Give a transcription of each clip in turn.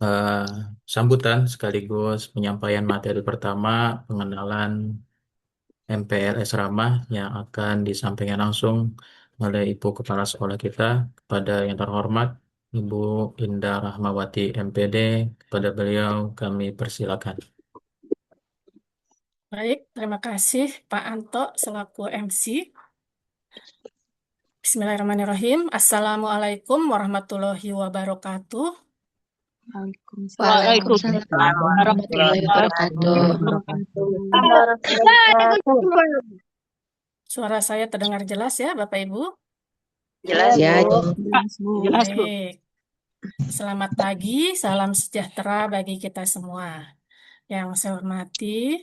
eh, sambutan sekaligus penyampaian materi pertama pengenalan MPLS Ramah yang akan disampaikan langsung oleh Ibu Kepala Sekolah kita kepada yang terhormat Ibu Indah Rahmawati MPD. Kepada beliau kami persilakan. Baik, terima kasih Pak Anto selaku MC. Bismillahirrahmanirrahim. Assalamualaikum warahmatullahi wabarakatuh. Waalaikumsalam warahmatullahi wabarakatuh. Suara saya terdengar jelas ya, Bapak Ibu? Jelas, ya, Bu. Jelas, Bu. Baik. Selamat pagi, salam sejahtera bagi kita semua. Yang saya hormati,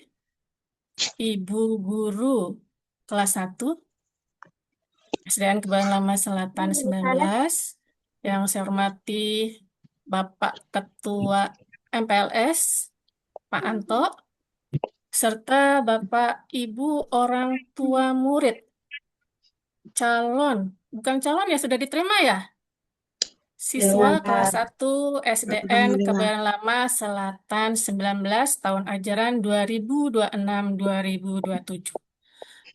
Ibu Guru kelas 1 SDN Kebayoran Lama Selatan 19. Yang saya hormati Bapak Ketua MPLS, Pak Anto, serta Bapak Ibu orang tua murid, bukan calon ya, sudah diterima ya? Siswa kelas 1 SDN Kebayoran Lama Selatan 19 tahun ajaran 2026-2027.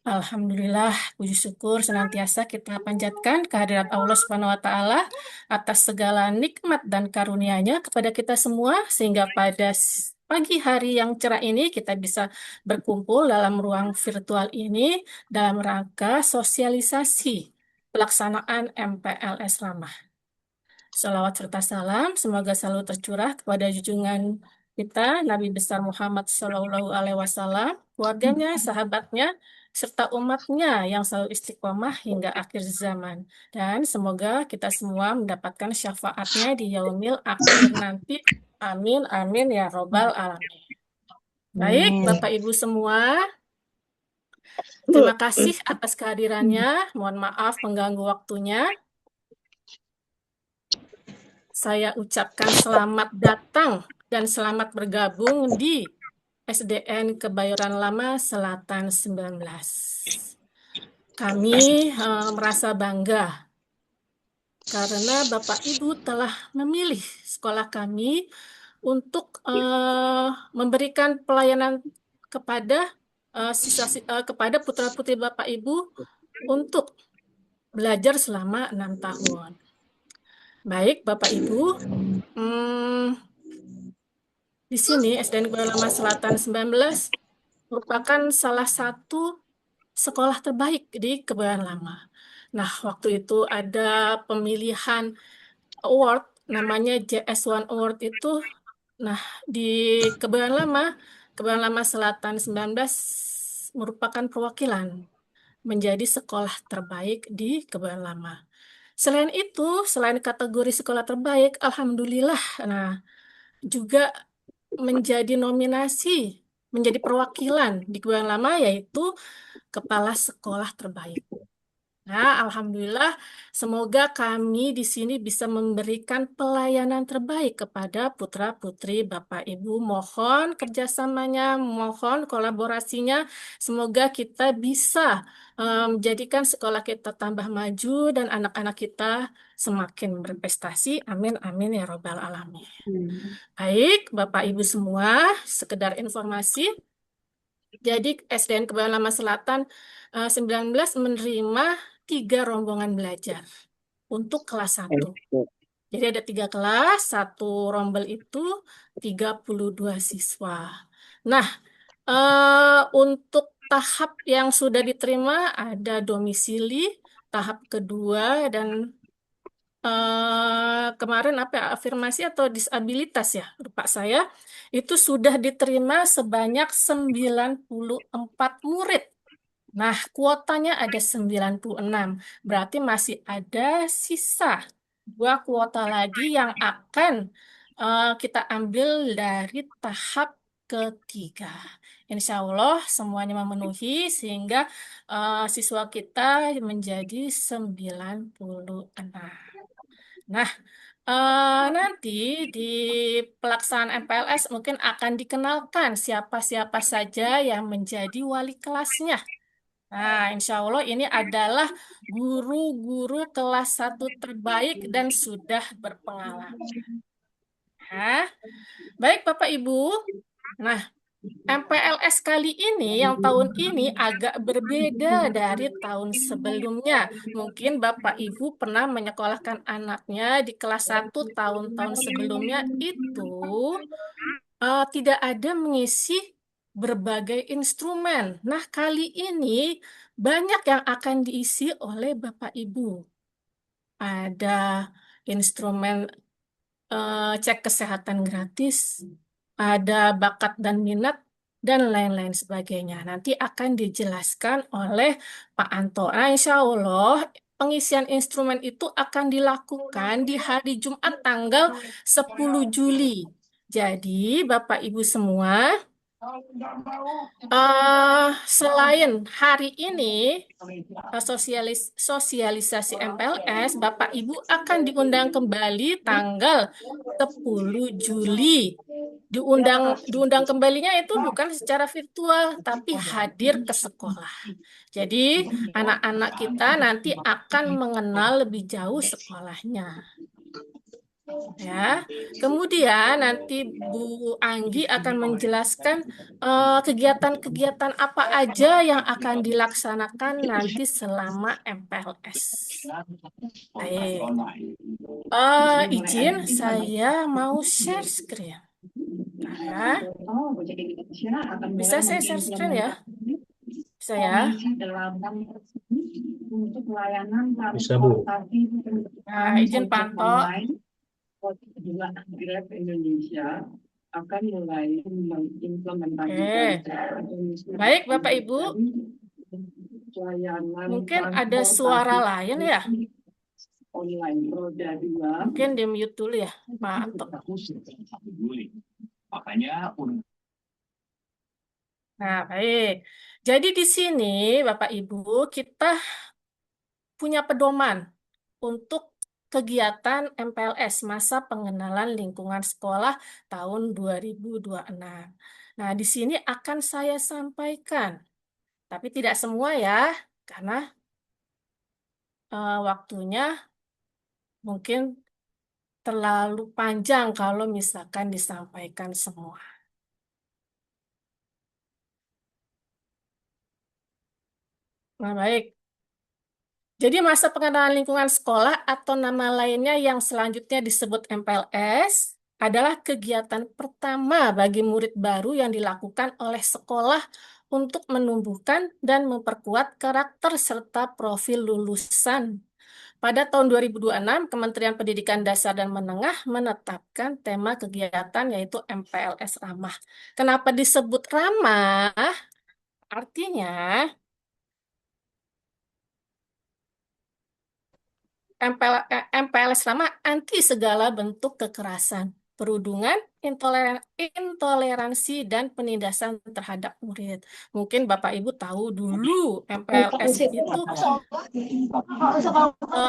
Alhamdulillah, puji syukur senantiasa kita panjatkan kehadirat Allah Subhanahu wa taala atas segala nikmat dan karunia-Nya kepada kita semua sehingga pada pagi hari yang cerah ini kita bisa berkumpul dalam ruang virtual ini dalam rangka sosialisasi pelaksanaan MPLS Ramah. Salawat serta salam semoga selalu tercurah kepada junjungan kita Nabi besar Muhammad Shallallahu Alaihi Wasallam, keluarganya, sahabatnya, serta umatnya yang selalu istiqomah hingga akhir zaman. Dan semoga kita semua mendapatkan syafaatnya di yaumil akhir nanti. Amin, amin ya robbal alamin. Baik, Bapak Ibu semua, terima kasih atas kehadirannya. Mohon maaf mengganggu waktunya. Saya ucapkan selamat datang dan selamat bergabung di SDN Kebayoran Lama Selatan 19. Kami merasa bangga karena Bapak Ibu telah memilih sekolah kami untuk memberikan pelayanan kepada kepada putra-putri Bapak Ibu untuk belajar selama 6 tahun. Baik, Bapak Ibu, di sini SDN Kebayoran Lama Selatan 19 merupakan salah satu sekolah terbaik di Kebayoran Lama. Nah, waktu itu ada pemilihan award, namanya JS1 Award itu. Nah, di Kebayoran Lama Selatan 19 merupakan perwakilan menjadi sekolah terbaik di Kebayoran Lama. Selain itu, selain kategori sekolah terbaik, alhamdulillah, nah juga menjadi nominasi, menjadi perwakilan di Kebayoran Lama yaitu Kepala Sekolah Terbaik. Nah, alhamdulillah, semoga kami di sini bisa memberikan pelayanan terbaik kepada putra-putri Bapak Ibu. Mohon kerjasamanya, mohon kolaborasinya. Semoga kita bisa menjadikan sekolah kita tambah maju dan anak-anak kita semakin berprestasi. Amin, amin ya Robbal Alamin. Baik, Bapak Ibu semua, sekedar informasi. Jadi SDN Kebayoran Lama Selatan 19 menerima 3 rombongan belajar untuk kelas 1. Jadi ada 3 kelas, satu rombel itu 32 siswa. Nah, untuk tahap yang sudah diterima ada domisili, tahap kedua, dan kemarin apa ya, afirmasi atau disabilitas ya, lupa saya, itu sudah diterima sebanyak 94 murid. Nah, kuotanya ada 96, berarti masih ada sisa 2 kuota lagi yang akan kita ambil dari tahap ketiga. Insya Allah semuanya memenuhi sehingga siswa kita menjadi 96. Nah, nanti di pelaksanaan MPLS mungkin akan dikenalkan siapa-siapa saja yang menjadi wali kelasnya. Nah, insya Allah ini adalah guru-guru kelas 1 terbaik dan sudah berpengalaman. Nah, baik Bapak Ibu. Nah, MPLS kali ini, yang tahun ini agak berbeda dari tahun sebelumnya. Mungkin Bapak Ibu pernah menyekolahkan anaknya di kelas 1 tahun-tahun sebelumnya itu tidak ada mengisi berbagai instrumen. Nah, kali ini banyak yang akan diisi oleh Bapak Ibu. Ada instrumen cek kesehatan gratis, ada bakat dan minat, dan lain-lain sebagainya. Nanti akan dijelaskan oleh Pak Anto. Nah, insya Allah pengisian instrumen itu akan dilakukan di hari Jumat tanggal 10 Juli. Jadi, Bapak Ibu semua, selain hari ini, sosialisasi MPLS, Bapak Ibu akan diundang kembali tanggal 10 Juli. Diundang kembalinya itu bukan secara virtual, tapi hadir ke sekolah. Jadi, anak-anak kita nanti akan mengenal lebih jauh sekolahnya. Ya, kemudian nanti Bu Anggi akan menjelaskan kegiatan-kegiatan apa aja yang akan dilaksanakan nanti selama MPLS. Baik, izin saya mau share screen. Nah, bisa saya share screen ya? Bisa ya? Bisa, Bu. Nah, izin pantau. Grab Indonesia akan mulai Oke. Baik, Bapak Ibu. Mungkin ada suara lain ya? online roda 2. Mungkin di mute dulu ya, Pak Anto. Makanya Nah, baik. Jadi di sini, Bapak Ibu, kita punya pedoman untuk kegiatan MPLS, Masa Pengenalan Lingkungan Sekolah tahun 2026. Nah, di sini akan saya sampaikan, tapi tidak semua ya, karena waktunya mungkin terlalu panjang kalau misalkan disampaikan semua. Nah, baik. Jadi masa pengenalan lingkungan sekolah atau nama lainnya yang selanjutnya disebut MPLS adalah kegiatan pertama bagi murid baru yang dilakukan oleh sekolah untuk menumbuhkan dan memperkuat karakter serta profil lulusan. Pada tahun 2026, Kementerian Pendidikan Dasar dan Menengah menetapkan tema kegiatan yaitu MPLS Ramah. Kenapa disebut ramah? Artinya MPLS ramah anti segala bentuk kekerasan, perundungan, intoleransi, dan penindasan terhadap murid. Mungkin Bapak Ibu tahu dulu MPLS itu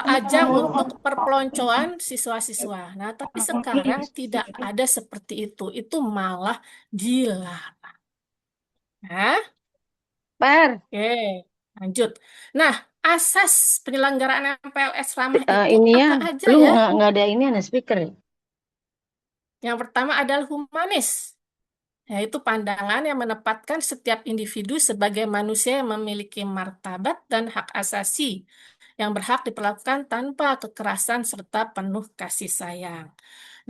ajang untuk perpeloncoan siswa-siswa. Nah, tapi sekarang tidak ada seperti itu. Itu malah dilarang. Nah, oke, lanjut. Nah, asas penyelenggaraan MPLS ramah itu Ini ya, apa aja lu ya? nggak ada ini, ada speaker ya? Yang pertama adalah humanis, yaitu pandangan yang menempatkan setiap individu sebagai manusia yang memiliki martabat dan hak asasi yang berhak diperlakukan tanpa kekerasan serta penuh kasih sayang.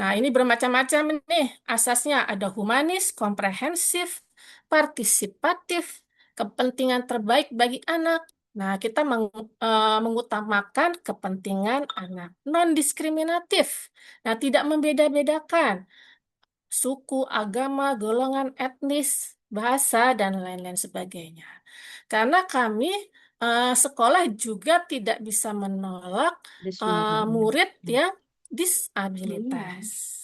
Nah, ini bermacam-macam nih asasnya. Ada humanis, komprehensif, partisipatif, kepentingan terbaik bagi anak. Nah, kita mengutamakan kepentingan anak. Non-diskriminatif. Nah, tidak membeda-bedakan suku, agama, golongan etnis, bahasa, dan lain-lain sebagainya. Karena kami sekolah juga tidak bisa menolak murid yang disabilitas.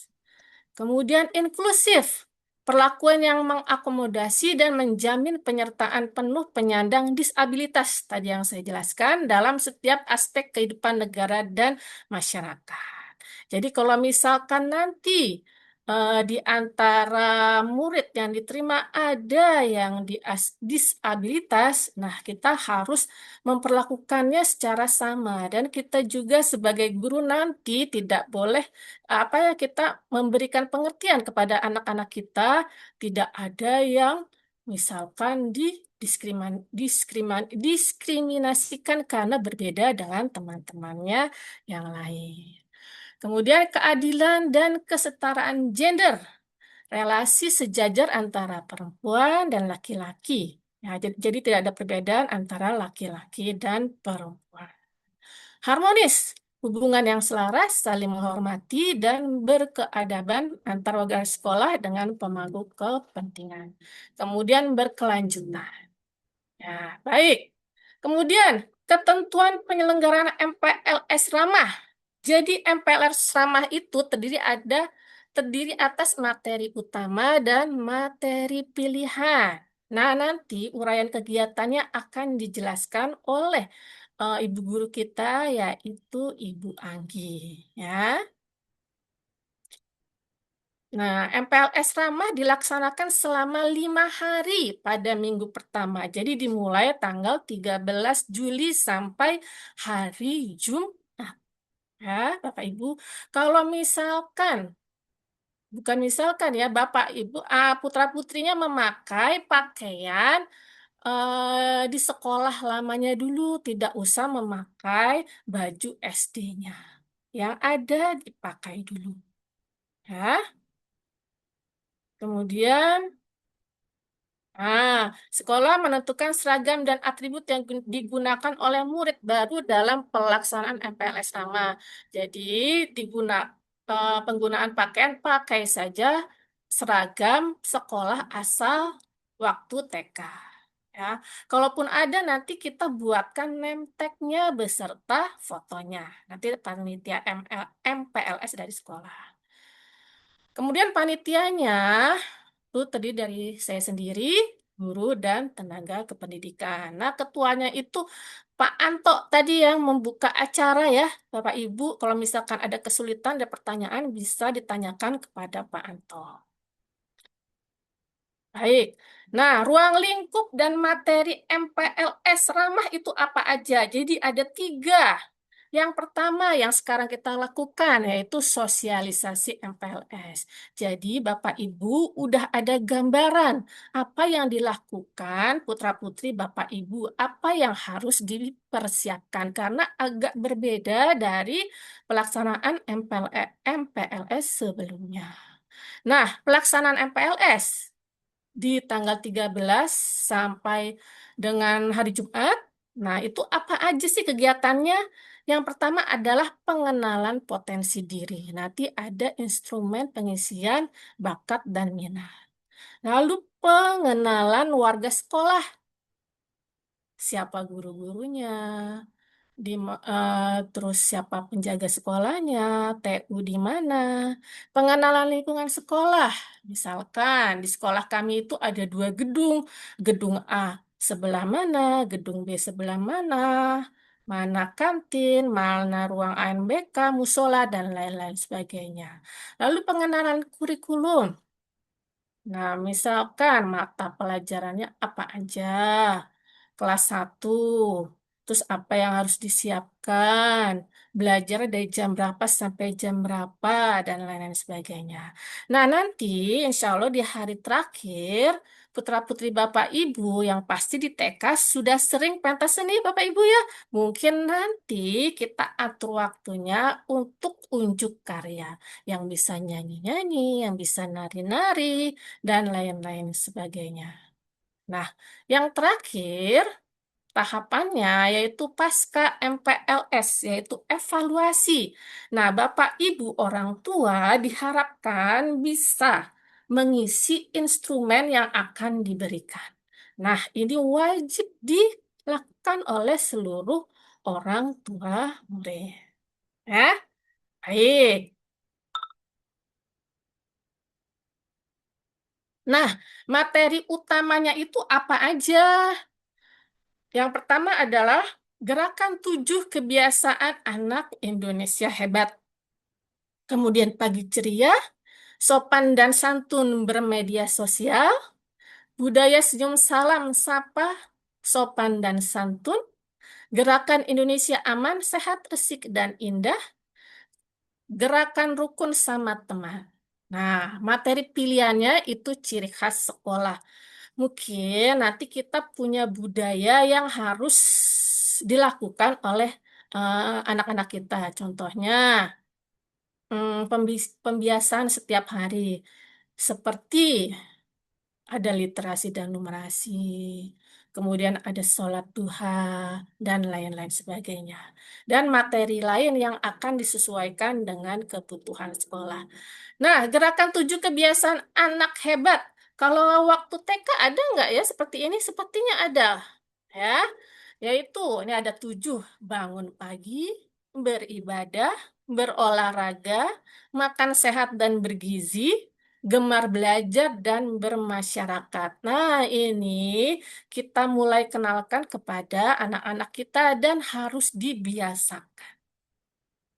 Kemudian inklusif, perlakuan yang mengakomodasi dan menjamin penyertaan penuh penyandang disabilitas, tadi yang saya jelaskan, dalam setiap aspek kehidupan negara dan masyarakat. Jadi kalau misalkan nanti di antara murid yang diterima ada yang disabilitas, nah kita harus memperlakukannya secara sama dan kita juga sebagai guru nanti tidak boleh apa ya kita memberikan pengertian kepada anak-anak kita, tidak ada yang misalkan diskriminasikan karena berbeda dengan teman-temannya yang lain. Kemudian keadilan dan kesetaraan gender, relasi sejajar antara perempuan dan laki-laki. Ya, jadi tidak ada perbedaan antara laki-laki dan perempuan. Harmonis, hubungan yang selaras, saling menghormati, dan berkeadaban antar warga sekolah dengan pemangku kepentingan. Kemudian berkelanjutan. Ya, baik. Kemudian, ketentuan penyelenggaraan MPLS ramah. Jadi MPLS ramah itu terdiri atas materi utama dan materi pilihan. Nah, nanti uraian kegiatannya akan dijelaskan oleh ibu guru kita yaitu Ibu Anggi, ya. Nah, MPLS ramah dilaksanakan selama 5 hari pada minggu pertama. Jadi dimulai tanggal 13 Juli sampai hari Jumat. Ya, Bapak Ibu. Kalau bukan misalkan ya, Bapak Ibu, putra-putrinya memakai pakaian di sekolah lamanya dulu, tidak usah memakai baju SD-nya. Yang ada dipakai dulu. Ya. Kemudian sekolah menentukan seragam dan atribut yang digunakan oleh murid baru dalam pelaksanaan MPLS sama. Jadi penggunaan pakaian pakai saja seragam sekolah asal waktu TK. Ya, kalaupun ada nanti kita buatkan name tag-nya beserta fotonya. Nanti panitia MPLS dari sekolah. Kemudian panitianya itu terdiri dari saya sendiri, guru, dan tenaga kependidikan. Nah, ketuanya itu Pak Anto tadi yang membuka acara ya, Bapak Ibu. Kalau misalkan ada kesulitan, ada pertanyaan, bisa ditanyakan kepada Pak Anto. Baik. Nah, ruang lingkup dan materi MPLS ramah itu apa aja? Jadi ada 3. Yang pertama yang sekarang kita lakukan yaitu sosialisasi MPLS. Jadi Bapak Ibu udah ada gambaran apa yang dilakukan putra-putri Bapak Ibu, apa yang harus dipersiapkan karena agak berbeda dari pelaksanaan MPLS sebelumnya. Nah, pelaksanaan MPLS di tanggal 13 sampai dengan hari Jumat. Nah, itu apa aja sih kegiatannya? Yang pertama adalah pengenalan potensi diri. Nanti ada instrumen pengisian bakat dan minat. Lalu pengenalan warga sekolah. Siapa guru-gurunya, terus siapa penjaga sekolahnya, TU di mana, pengenalan lingkungan sekolah. Misalkan di sekolah kami itu ada 2 gedung, gedung A sebelah mana, gedung B sebelah mana, mana kantin, mana ruang ANBK, musola, dan lain-lain sebagainya. Lalu pengenalan kurikulum. Nah, misalkan mata pelajarannya apa aja, kelas 1, terus apa yang harus disiapkan, belajar dari jam berapa sampai jam berapa, dan lain-lain sebagainya. Nah, nanti insya Allah di hari terakhir, putra-putri Bapak Ibu yang pasti di TK sudah sering pentas seni Bapak Ibu ya. Mungkin nanti kita atur waktunya untuk unjuk karya. Yang bisa nyanyi-nyanyi, yang bisa nari-nari, dan lain-lain sebagainya. Nah, yang terakhir tahapannya yaitu pasca MPLS, yaitu evaluasi. Nah, Bapak Ibu orang tua diharapkan bisa mengisi instrumen yang akan diberikan. Nah, ini wajib dilakukan oleh seluruh orang tua murid. Ya, baik. Nah, materi utamanya itu apa aja? Yang pertama adalah gerakan 7 kebiasaan anak Indonesia hebat. Kemudian pagi ceria, sopan dan santun bermedia sosial, budaya senyum salam sapa, sopan dan santun, gerakan Indonesia aman, sehat, resik, dan indah, gerakan rukun sama teman. Nah, materi pilihannya itu ciri khas sekolah. Mungkin nanti kita punya budaya yang harus dilakukan oleh anak-anak kita. Contohnya, pembiasaan setiap hari. Seperti ada literasi dan numerasi, kemudian ada sholat duha, dan lain-lain sebagainya. Dan materi lain yang akan disesuaikan dengan kebutuhan sekolah. Nah, gerakan 7 kebiasaan anak hebat. Kalau waktu TK ada nggak ya seperti ini? Sepertinya ada. Ya, yaitu ini ada 7. Bangun pagi, beribadah, berolahraga, makan sehat dan bergizi, gemar belajar dan bermasyarakat. Nah, ini kita mulai kenalkan kepada anak-anak kita dan harus dibiasakan.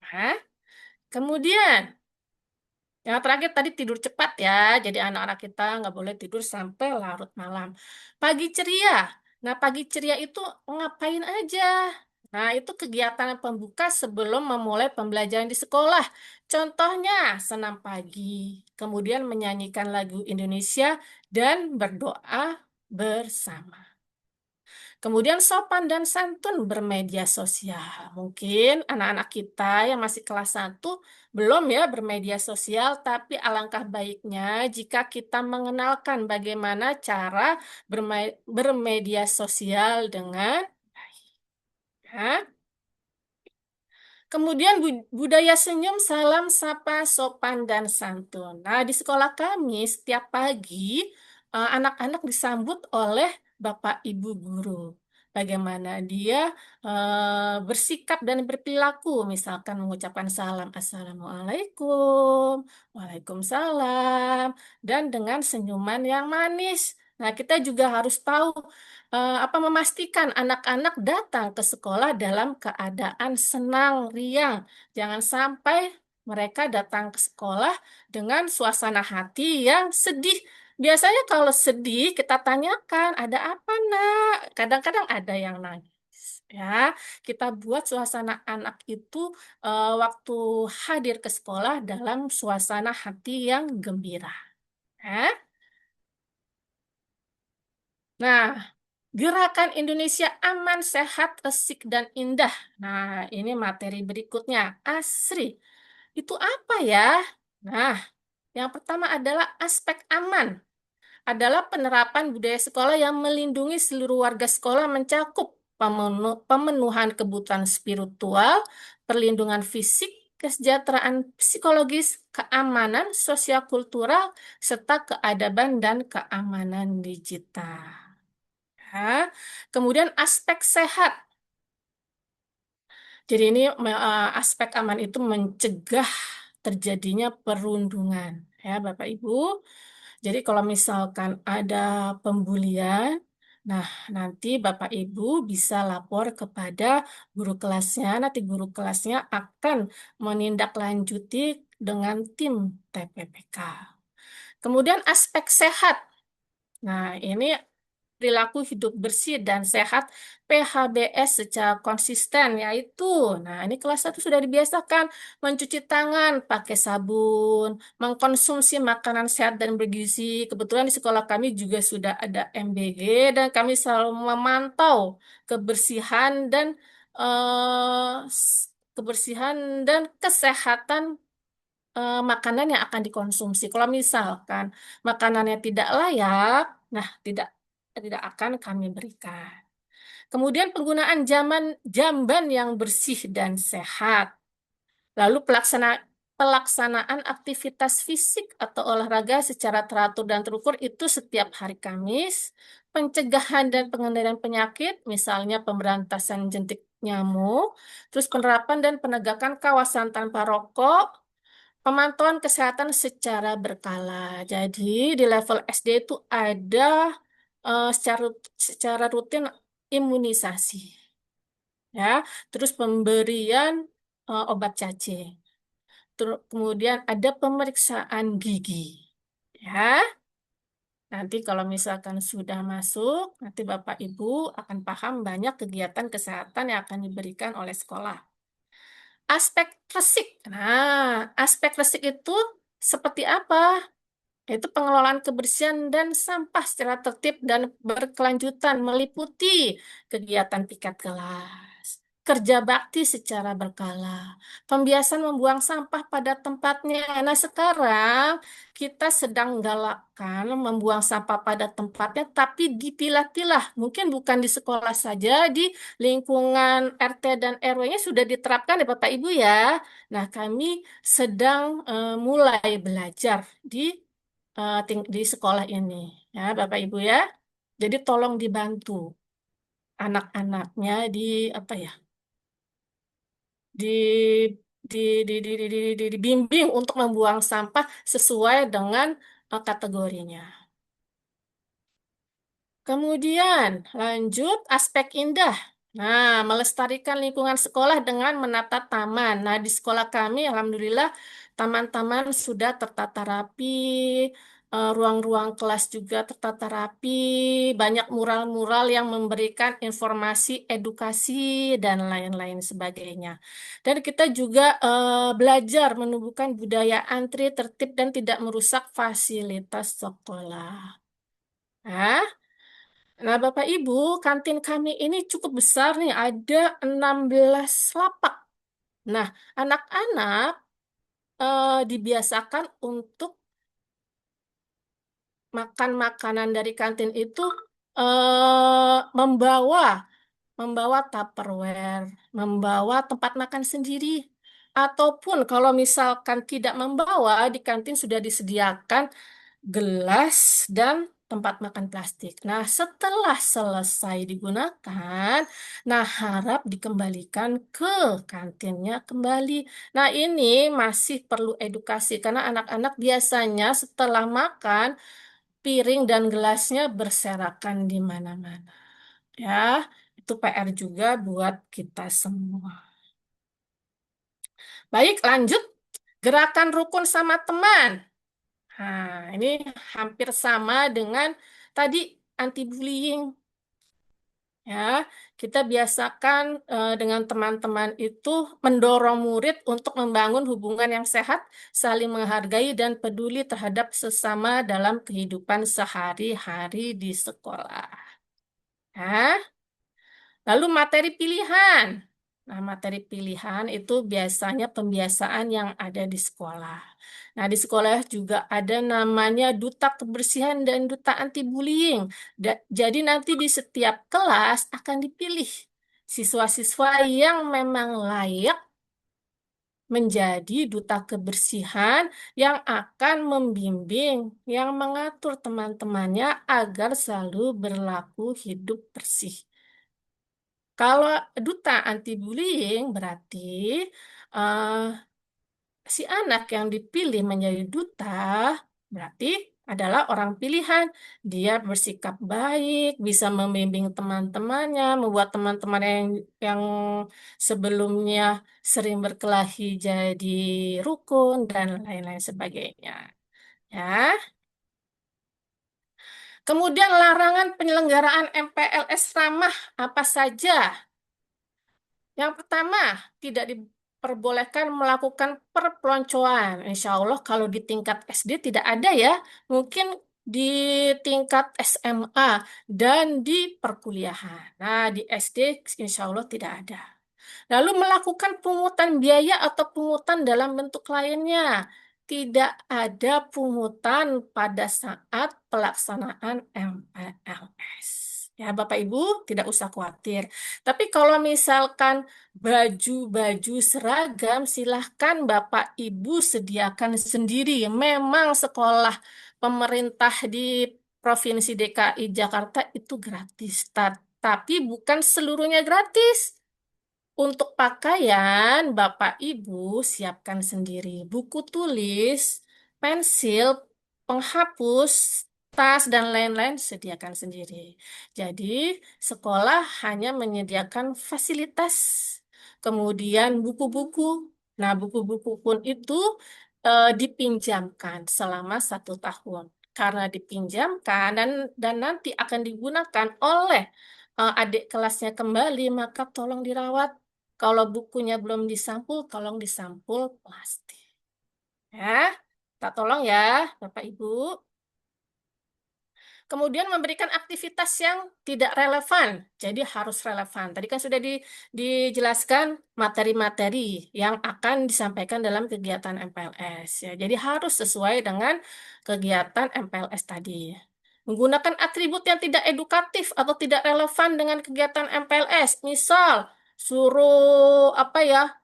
Nah, kemudian yang terakhir tadi tidur cepat ya. Jadi anak-anak kita nggak boleh tidur sampai larut malam. Pagi ceria. Nah, pagi ceria itu ngapain aja? Nah, itu kegiatan pembuka sebelum memulai pembelajaran di sekolah. Contohnya, senam pagi, kemudian menyanyikan lagu Indonesia, dan berdoa bersama. Kemudian sopan dan santun bermedia sosial. Mungkin anak-anak kita yang masih kelas 1 belum ya bermedia sosial, tapi alangkah baiknya jika kita mengenalkan bagaimana cara bermedia sosial dengan baik. Kemudian budaya senyum, salam, sapa, sopan, dan santun. Nah, di sekolah kami setiap pagi anak-anak disambut oleh Bapak Ibu guru. Bagaimana dia bersikap dan berperilaku, misalkan mengucapkan salam, Assalamualaikum, Waalaikumsalam, dan dengan senyuman yang manis. Nah, kita juga harus tahu memastikan anak-anak datang ke sekolah dalam keadaan senang, riang. Jangan sampai mereka datang ke sekolah dengan suasana hati yang sedih. Biasanya kalau sedih kita tanyakan, ada apa nak? Kadang-kadang ada yang nangis. Ya, kita buat suasana anak itu waktu hadir ke sekolah dalam suasana hati yang gembira. Ya. Nah, gerakan Indonesia aman, sehat, resik, dan indah. Nah, ini materi berikutnya. ASRI. Itu apa ya? Nah, yang pertama adalah aspek aman. Adalah penerapan budaya sekolah yang melindungi seluruh warga sekolah mencakup pemenuhan kebutuhan spiritual, perlindungan fisik, kesejahteraan psikologis, keamanan sosial kultural, serta keadaban dan keamanan digital. Ya. Kemudian aspek sehat. Jadi ini aspek aman itu mencegah terjadinya perundungan, ya Bapak Ibu. Jadi kalau misalkan ada pembulian, nah nanti Bapak Ibu bisa lapor kepada guru kelasnya. Nanti guru kelasnya akan menindaklanjuti dengan tim TPPK. Kemudian aspek sehat. Nah, ini perilaku hidup bersih dan sehat PHBS secara konsisten yaitu, nah ini kelas 1 sudah dibiasakan mencuci tangan pakai sabun, mengkonsumsi makanan sehat dan bergizi. Kebetulan di sekolah kami juga sudah ada MBG dan kami selalu memantau kebersihan dan kesehatan makanan yang akan dikonsumsi. Kalau misalkan makanannya tidak layak, nah tidak akan kami berikan. Kemudian penggunaan jamban yang bersih dan sehat. Lalu pelaksanaan aktivitas fisik atau olahraga secara teratur dan terukur itu setiap hari Kamis. Pencegahan dan pengendalian penyakit, misalnya pemberantasan jentik nyamuk, terus penerapan dan penegakan kawasan tanpa rokok, pemantauan kesehatan secara berkala. Jadi di level SD itu ada secara rutin imunisasi, ya. Terus pemberian obat cacing. kemudian ada pemeriksaan gigi. Ya, nanti kalau misalkan sudah masuk, nanti Bapak Ibu akan paham banyak kegiatan kesehatan yang akan diberikan oleh sekolah. Aspek resik. Nah, aspek resik itu seperti apa? Yaitu pengelolaan kebersihan dan sampah secara tertib dan berkelanjutan meliputi kegiatan piket kelas, kerja bakti secara berkala, pembiasan membuang sampah pada tempatnya. Nah, sekarang kita sedang galakkan membuang sampah pada tempatnya, tapi dipilah-pilah. Mungkin bukan di sekolah saja, di lingkungan RT dan RW-nya sudah diterapkan ya Bapak Ibu ya. Nah, kami sedang mulai belajar di sekolah ini ya Bapak Ibu ya. Jadi tolong dibantu anak-anaknya di apa ya? Di dibimbing untuk membuang sampah sesuai dengan kategorinya. Kemudian lanjut aspek indah. Nah, melestarikan lingkungan sekolah dengan menata taman. Nah, di sekolah kami, alhamdulillah, taman-taman sudah tertata rapi, ruang-ruang kelas juga tertata rapi, banyak mural-mural yang memberikan informasi, edukasi, dan lain-lain sebagainya. Dan kita juga belajar menumbuhkan budaya antri, tertib, dan tidak merusak fasilitas sekolah. Nah, Nah, Bapak Ibu, kantin kami ini cukup besar nih, ada 16 lapak. Nah, anak-anak dibiasakan untuk makan makanan dari kantin itu membawa membawa Tupperware, membawa tempat makan sendiri. Ataupun kalau misalkan tidak membawa, di kantin sudah disediakan gelas dan tempat makan plastik. Nah, setelah selesai digunakan, nah harap dikembalikan ke kantinnya kembali. Nah, ini masih perlu edukasi karena anak-anak biasanya setelah makan, piring dan gelasnya berserakan di mana-mana. Ya, itu PR juga buat kita semua. Baik, lanjut. Gerakan rukun sama teman. Nah, ini hampir sama dengan tadi anti bullying. Ya, kita biasakan dengan teman-teman itu mendorong murid untuk membangun hubungan yang sehat, saling menghargai dan peduli terhadap sesama dalam kehidupan sehari-hari di sekolah. Ya. Lalu materi pilihan. Nah, materi pilihan itu biasanya pembiasaan yang ada di sekolah. Nah, di sekolah juga ada namanya duta kebersihan dan duta anti bullying. Jadi nanti di setiap kelas akan dipilih siswa-siswa yang memang layak menjadi duta kebersihan yang akan membimbing, yang mengatur teman-temannya agar selalu berlaku hidup bersih. Kalau duta anti bullying berarti eh, si anak yang dipilih menjadi duta berarti adalah orang pilihan. Dia bersikap baik, bisa membimbing teman-temannya, membuat teman-teman yang sebelumnya sering berkelahi jadi rukun dan lain-lain sebagainya. Ya. Kemudian larangan penyelenggaraan MPLS ramah apa saja? Yang pertama, tidak diperbolehkan melakukan perpeloncoan. Insya Allah kalau di tingkat SD tidak ada ya. Mungkin di tingkat SMA dan di perkuliahan. Nah, di SD insya Allah tidak ada. Lalu melakukan pungutan biaya atau pungutan dalam bentuk lainnya. Tidak ada pungutan pada saat pelaksanaan MPLS. Ya, Bapak Ibu, tidak usah khawatir. Tapi kalau misalkan baju-baju seragam, silahkan Bapak Ibu sediakan sendiri. Memang sekolah pemerintah di Provinsi DKI Jakarta itu gratis, tapi bukan seluruhnya gratis. Untuk pakaian, Bapak Ibu siapkan sendiri. Buku tulis, pensil, penghapus, tas, dan lain-lain sediakan sendiri. Jadi, sekolah hanya menyediakan fasilitas, kemudian buku-buku. Nah, buku-buku pun itu dipinjamkan selama 1 tahun. Karena dipinjamkan dan nanti akan digunakan oleh adik kelasnya kembali, maka tolong dirawat. Kalau bukunya belum disampul, tolong disampul plastik. Ya, tak tolong ya, Bapak Ibu. Kemudian memberikan aktivitas yang tidak relevan, jadi harus relevan. Tadi kan sudah dijelaskan materi-materi yang akan disampaikan dalam kegiatan MPLS. Ya, jadi harus sesuai dengan kegiatan MPLS tadi. Menggunakan atribut yang tidak edukatif atau tidak relevan dengan kegiatan MPLS. Misal, suruh apa ya,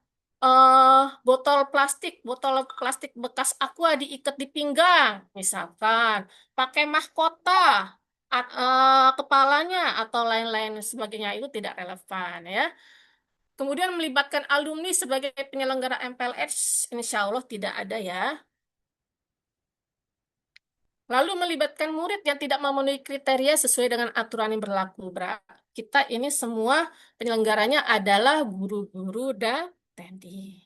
botol plastik bekas aqua diikat di pinggang, misalkan pakai mahkota kepalanya atau lain-lain sebagainya itu tidak relevan ya. Kemudian melibatkan alumni sebagai penyelenggara MPLS, insya Allah tidak ada ya. Lalu melibatkan murid yang tidak memenuhi kriteria sesuai dengan aturan yang berlaku. Kita ini semua penyelenggaranya adalah guru-guru dan TNI.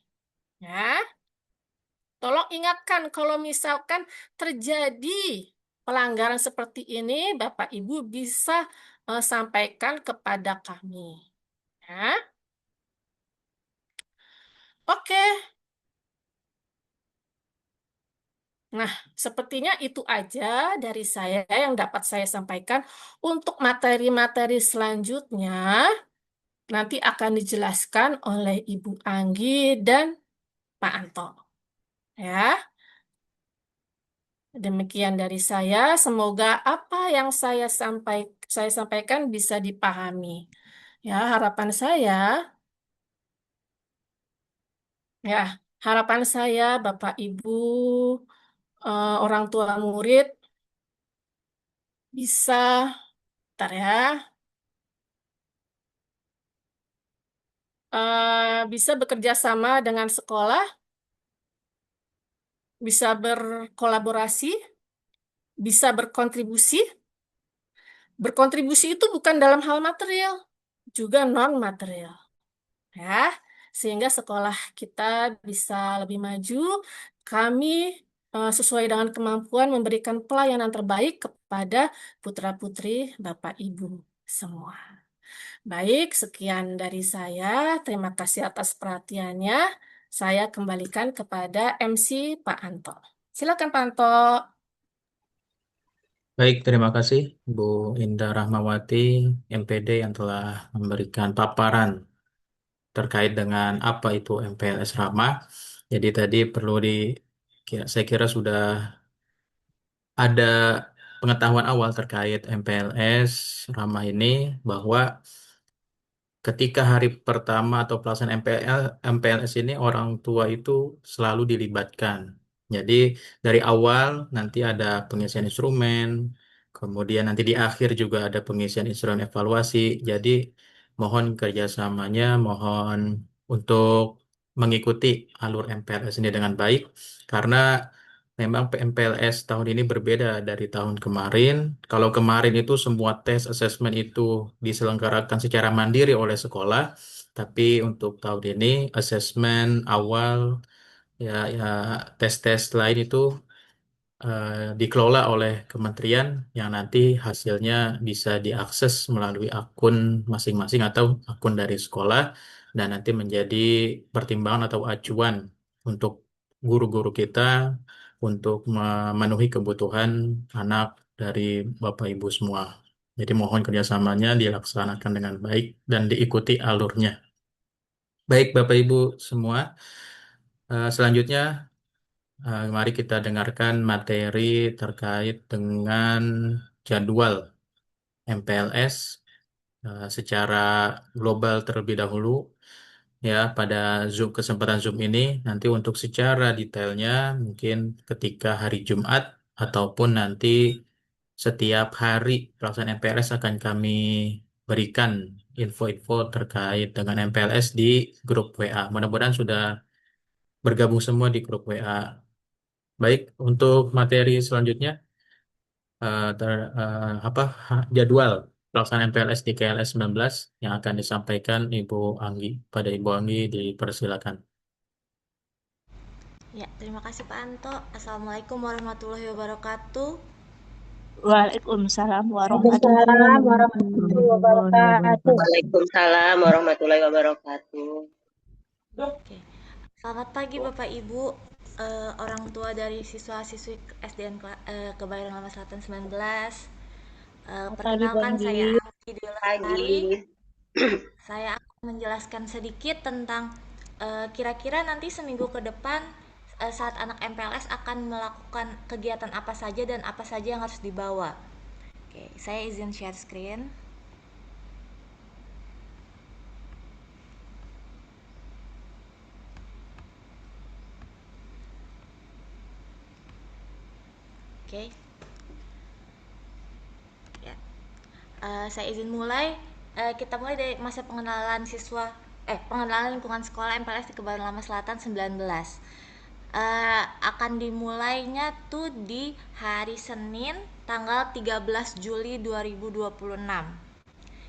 Ya. Tolong ingatkan kalau misalkan terjadi pelanggaran seperti ini, Bapak Ibu bisa sampaikan kepada kami. Ya. Oke. Nah, sepertinya itu aja dari saya yang dapat saya sampaikan. Untuk materi-materi selanjutnya nanti akan dijelaskan oleh Ibu Anggi dan Pak Anto. Ya. Demikian dari saya. Semoga apa yang saya sampaikan bisa dipahami. Ya, ya, harapan saya, Bapak Ibu, orang tua murid bisa, ntar ya, bisa bekerja sama dengan sekolah, bisa berkolaborasi, bisa berkontribusi. Berkontribusi itu bukan dalam hal material, juga non material. Ya, sehingga sekolah kita bisa lebih maju. Kami sesuai dengan kemampuan memberikan pelayanan terbaik kepada putra-putri Bapak Ibu semua. Baik, sekian dari saya. Terima kasih atas perhatiannya. Saya kembalikan kepada MC Pak Anto. Silakan Pak Anto. Baik, terima kasih Bu Indah Rahmawati, MPD yang telah memberikan paparan terkait dengan apa itu MPLS Ramah. Jadi tadi saya kira sudah ada pengetahuan awal terkait MPLS Ramah ini bahwa ketika hari pertama atau pelaksanaan MPLS ini orang tua itu selalu dilibatkan. Jadi dari awal nanti ada pengisian instrumen, kemudian nanti di akhir juga ada pengisian instrumen evaluasi. Jadi mohon kerjasamanya, mohon untuk mengikuti alur MPLS ini dengan baik, karena memang PMPLS tahun ini berbeda dari tahun kemarin. Kalau kemarin itu semua tes asesmen itu diselenggarakan secara mandiri oleh sekolah, tapi untuk tahun ini asesmen awal ya tes-tes lain itu dikelola oleh kementerian yang nanti hasilnya bisa diakses melalui akun masing-masing atau akun dari sekolah dan nanti menjadi pertimbangan atau acuan untuk guru-guru kita untuk memenuhi kebutuhan anak dari Bapak Ibu semua. Jadi mohon kerjasamanya dilaksanakan dengan baik dan diikuti alurnya. Baik Bapak Ibu semua, selanjutnya mari kita dengarkan materi terkait dengan jadwal MPLS secara global terlebih dahulu. Ya, pada kesempatan Zoom ini nanti untuk secara detailnya mungkin ketika hari Jumat ataupun nanti setiap hari pelaksanaan MPLS akan kami berikan info-info terkait dengan MPLS di grup WA. Mudah-mudahan sudah bergabung semua di grup WA. Baik, untuk materi selanjutnya, jadwal pelaksanaan MPLS di KLS 19 yang akan disampaikan Ibu Anggi. Pada Ibu Anggi dipersilakan. Ya, terima kasih Pak Anto. Assalamualaikum warahmatullahi wabarakatuh. Waalaikumsalam warahmatullahi Waalaikumsalam warahmatullahi wabarakatuh. Waalaikumsalam warahmatullahi wabarakatuh. Oke. Selamat pagi Bapak Ibu, orang tua dari siswa-siswi SDN Kebayoran Lama Selatan 19. Pagi, Perkenalkan, Bondi. saya Anggi Dwi Lestari. Pagi. Saya akan menjelaskan sedikit tentang kira-kira nanti seminggu ke depan saat anak MPLS akan melakukan kegiatan apa saja dan apa saja yang harus dibawa. Oke, saya izin share screen. Oke. Ya. Saya izin mulai. Kita mulai dari masa pengenalan pengenalan lingkungan sekolah MPLS di Kebayoran Lama Selatan 19. Akan dimulainya tuh di hari Senin tanggal 13 Juli 2026.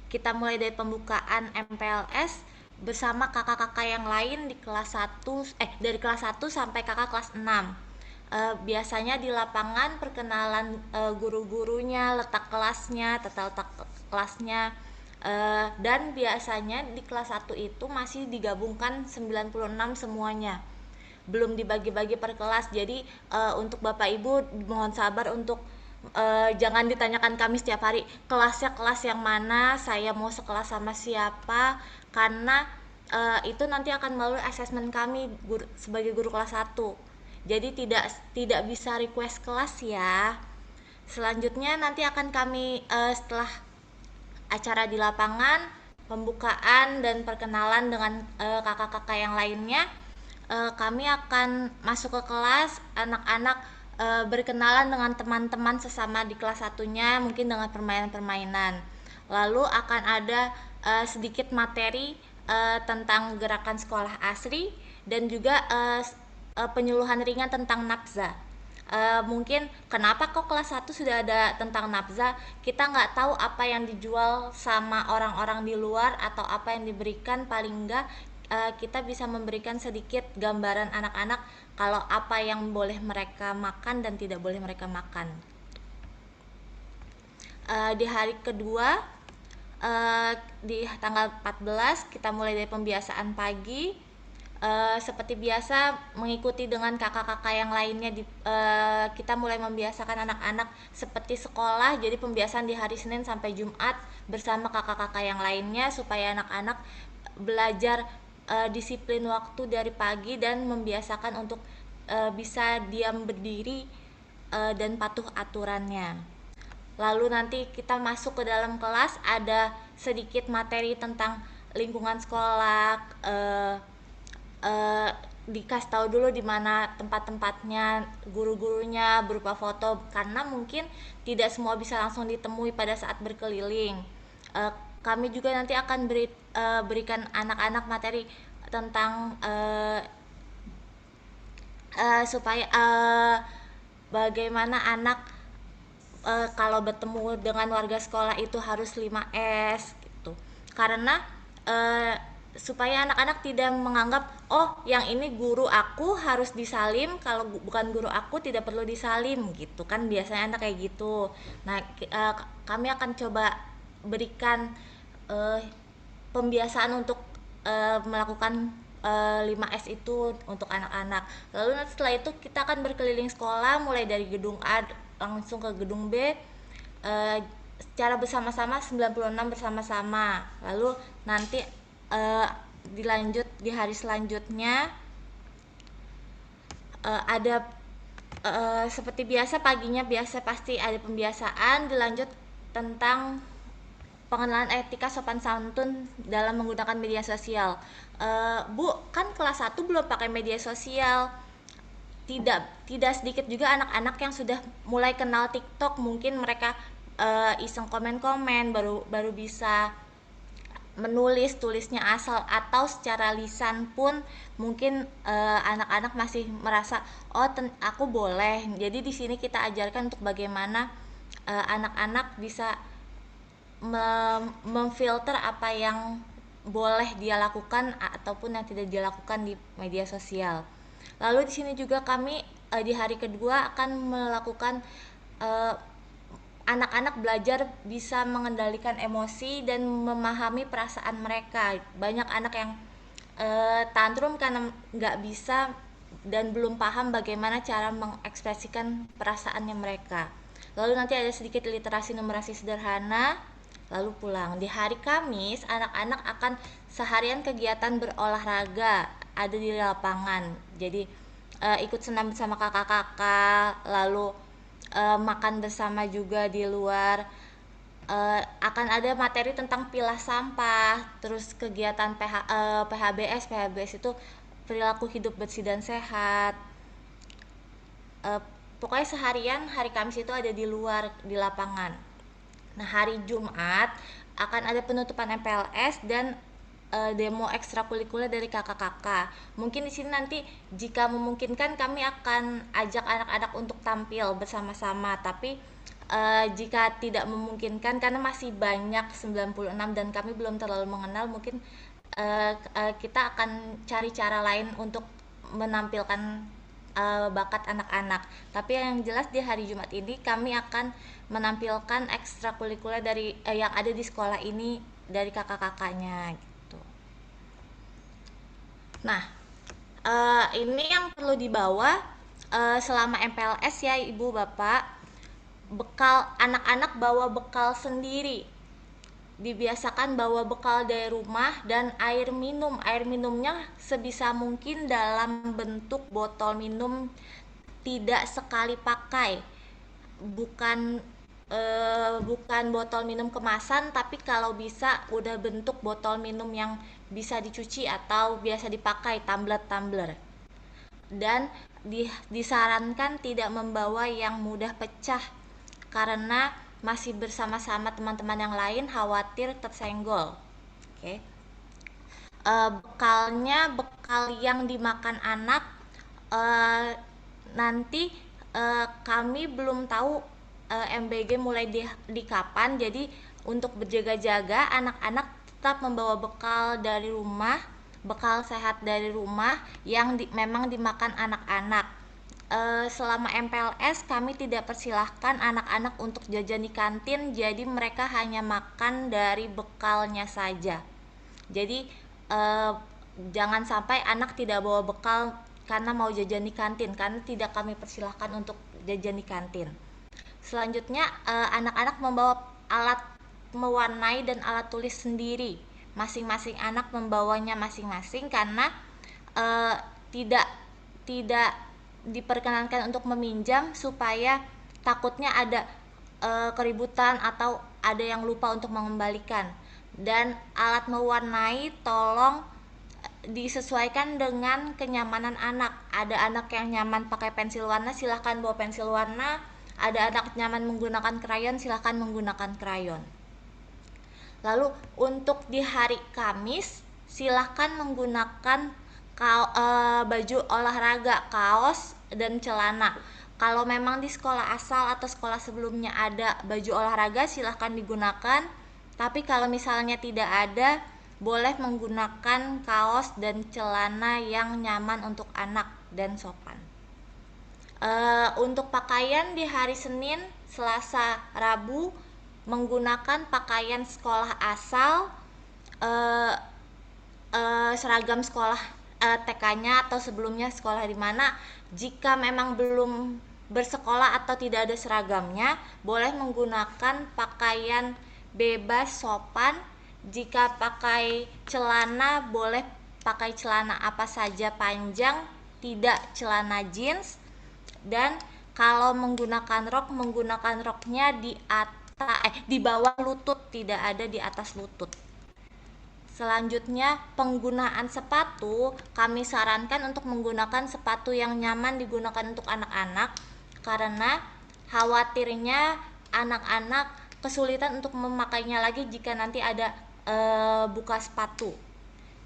Kita mulai dari pembukaan MPLS bersama kakak-kakak yang lain di kelas 1 dari kelas 1 sampai kakak kelas 6. Biasanya di lapangan perkenalan guru-gurunya, letak kelasnya, tata letak kelasnya, dan biasanya di kelas 1 itu masih digabungkan 96 semuanya, belum dibagi-bagi per kelas. Jadi untuk Bapak Ibu mohon sabar untuk jangan ditanyakan kami setiap hari kelasnya kelas yang mana, saya mau sekelas sama siapa, karena itu nanti akan melalui asesmen kami sebagai guru kelas 1. Jadi tidak bisa request kelas ya. Selanjutnya nanti akan kami setelah acara di lapangan, pembukaan dan perkenalan dengan kakak-kakak yang lainnya, kami akan masuk ke kelas, anak-anak berkenalan dengan teman-teman sesama di kelas satunya, mungkin dengan permainan-permainan. Lalu akan ada sedikit materi tentang gerakan sekolah asri dan juga penyuluhan ringan tentang nafza. Mungkin kenapa kok kelas 1 sudah ada tentang nafza, kita nggak tahu apa yang dijual sama orang-orang di luar atau apa yang diberikan, paling enggak kita bisa memberikan sedikit gambaran anak-anak kalau apa yang boleh mereka makan dan tidak boleh mereka makan. Di hari kedua, di tanggal 14 kita mulai dari pembiasaan pagi. Seperti biasa mengikuti dengan kakak-kakak yang lainnya kita mulai membiasakan anak-anak seperti sekolah, jadi pembiasaan di hari Senin sampai Jumat bersama kakak-kakak yang lainnya supaya anak-anak belajar disiplin waktu dari pagi dan membiasakan untuk bisa diam berdiri dan patuh aturannya. Lalu nanti kita masuk ke dalam kelas, ada sedikit materi tentang lingkungan sekolah, dikasih tahu dulu di mana tempat-tempatnya, guru-gurunya berupa foto, karena mungkin tidak semua bisa langsung ditemui pada saat berkeliling. Kami juga nanti akan berikan anak-anak materi tentang supaya bagaimana anak kalau bertemu dengan warga sekolah itu harus 5S gitu. Karena supaya anak-anak tidak menganggap oh yang ini guru aku harus disalim, kalau bukan guru aku tidak perlu disalim gitu kan, biasanya anak kayak gitu. Nah kami akan coba berikan pembiasaan untuk melakukan 5S itu untuk anak-anak. Lalu setelah itu kita akan berkeliling sekolah mulai dari gedung A langsung ke gedung B secara bersama-sama 96 bersama-sama. Lalu nanti dilanjut di hari selanjutnya ada seperti biasa paginya biasa pasti ada pembiasaan, dilanjut tentang pengenalan etika sopan santun dalam menggunakan media sosial. Bu, kan kelas 1 belum pakai media sosial. Tidak sedikit juga anak-anak yang sudah mulai kenal TikTok, mungkin mereka iseng komen-komen, baru bisa tulisnya asal atau secara lisan pun mungkin anak-anak masih merasa oh aku boleh. Jadi di sini kita ajarkan untuk bagaimana anak-anak bisa memfilter apa yang boleh dia lakukan ataupun yang tidak dia lakukan di media sosial. Lalu di sini juga kami di hari kedua akan melakukan eh, anak-anak belajar bisa mengendalikan emosi dan memahami perasaan mereka. Banyak anak yang tantrum karena nggak bisa dan belum paham bagaimana cara mengekspresikan perasaannya mereka. Lalu nanti ada sedikit literasi numerasi sederhana, lalu pulang. Di hari Kamis, anak-anak akan seharian kegiatan berolahraga ada di lapangan. Jadi ikut senam bersama kakak-kakak, lalu makan bersama juga di luar. Akan ada materi tentang pilah sampah, terus kegiatan PHBS itu perilaku hidup bersih dan sehat. Eh, Pokoknya seharian hari Kamis itu ada di luar di lapangan. Nah, hari Jumat akan ada penutupan MPLS dan demo ekstrakurikuler dari kakak-kakak. Mungkin di sini nanti jika memungkinkan kami akan ajak anak-anak untuk tampil bersama-sama, tapi jika tidak memungkinkan karena masih banyak 96 dan kami belum terlalu mengenal, mungkin kita akan cari cara lain untuk menampilkan bakat anak-anak. Tapi yang jelas di hari Jumat ini kami akan menampilkan ekstrakurikuler dari yang ada di sekolah ini dari kakak-kakaknya gitu. Nah, ini yang perlu dibawa selama MPLS ya Ibu Bapak. Bekal anak-anak bawa bekal sendiri. Dibiasakan bawa bekal dari rumah dan air minum. Air minumnya sebisa mungkin dalam bentuk botol minum tidak sekali pakai. Bukan bukan botol minum kemasan, tapi kalau bisa udah bentuk botol minum yang bisa dicuci atau biasa dipakai tumbler-tumbler. Dan disarankan tidak membawa yang mudah pecah karena masih bersama-sama teman-teman yang lain khawatir tersenggol. Oke. Bekalnya bekal yang dimakan anak nanti kami belum tahu MBG mulai di kapan, jadi untuk berjaga-jaga anak-anak tetap membawa bekal dari rumah, bekal sehat dari rumah yang memang dimakan anak-anak. Selama MPLS kami tidak persilahkan anak-anak untuk jajan di kantin, jadi mereka hanya makan dari bekalnya saja. Jadi jangan sampai anak tidak bawa bekal karena mau jajan di kantin, karena tidak kami persilahkan untuk jajan di kantin. Selanjutnya anak-anak membawa alat mewarnai dan alat tulis sendiri. Masing-masing anak membawanya masing-masing karena tidak tidak diperkenankan untuk meminjam supaya takutnya ada keributan atau ada yang lupa untuk mengembalikan. Dan alat mewarnai tolong disesuaikan dengan kenyamanan anak. Ada anak yang nyaman pakai pensil warna, silahkan bawa pensil warna. Ada anak nyaman menggunakan krayon, silahkan menggunakan krayon. Lalu untuk di hari Kamis silahkan menggunakan baju olahraga, kaos dan celana. Kalau memang di sekolah asal atau sekolah sebelumnya ada baju olahraga silahkan digunakan. Tapi kalau misalnya tidak ada, boleh menggunakan kaos dan celana yang nyaman untuk anak dan sopan. Untuk pakaian di hari Senin, Selasa, Rabu menggunakan pakaian sekolah asal, seragam sekolah TK-nya atau sebelumnya sekolah di mana. Jika memang belum bersekolah atau tidak ada seragamnya, boleh menggunakan pakaian bebas sopan. Jika pakai celana, boleh pakai celana apa saja panjang, tidak celana jeans. Dan kalau menggunakan rok, menggunakan roknya di bawah lutut, tidak ada di atas lutut. Selanjutnya, penggunaan sepatu, kami sarankan untuk menggunakan sepatu yang nyaman digunakan untuk anak-anak karena khawatirnya anak-anak kesulitan untuk memakainya lagi jika nanti ada buka sepatu.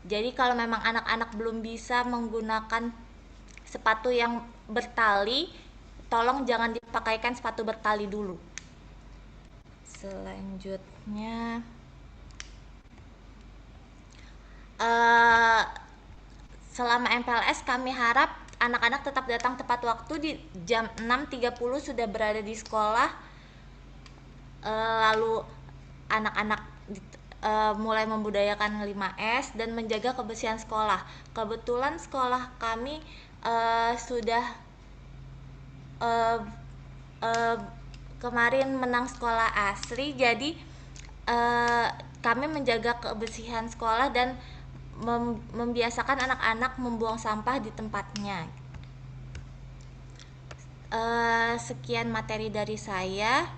Jadi kalau memang anak-anak belum bisa menggunakan sepatu yang bertali, tolong jangan dipakaikan sepatu bertali dulu. Selanjutnya selama MPLS kami harap anak-anak tetap datang tepat waktu di jam 6.30 sudah berada di sekolah. Lalu anak-anak mulai membudayakan 5S dan menjaga kebersihan sekolah. Kebetulan sekolah kami sudah eh, eh, kemarin menang sekolah asri, jadi eh, kami menjaga kebersihan sekolah dan membiasakan anak-anak membuang sampah di tempatnya. Sekian materi dari saya,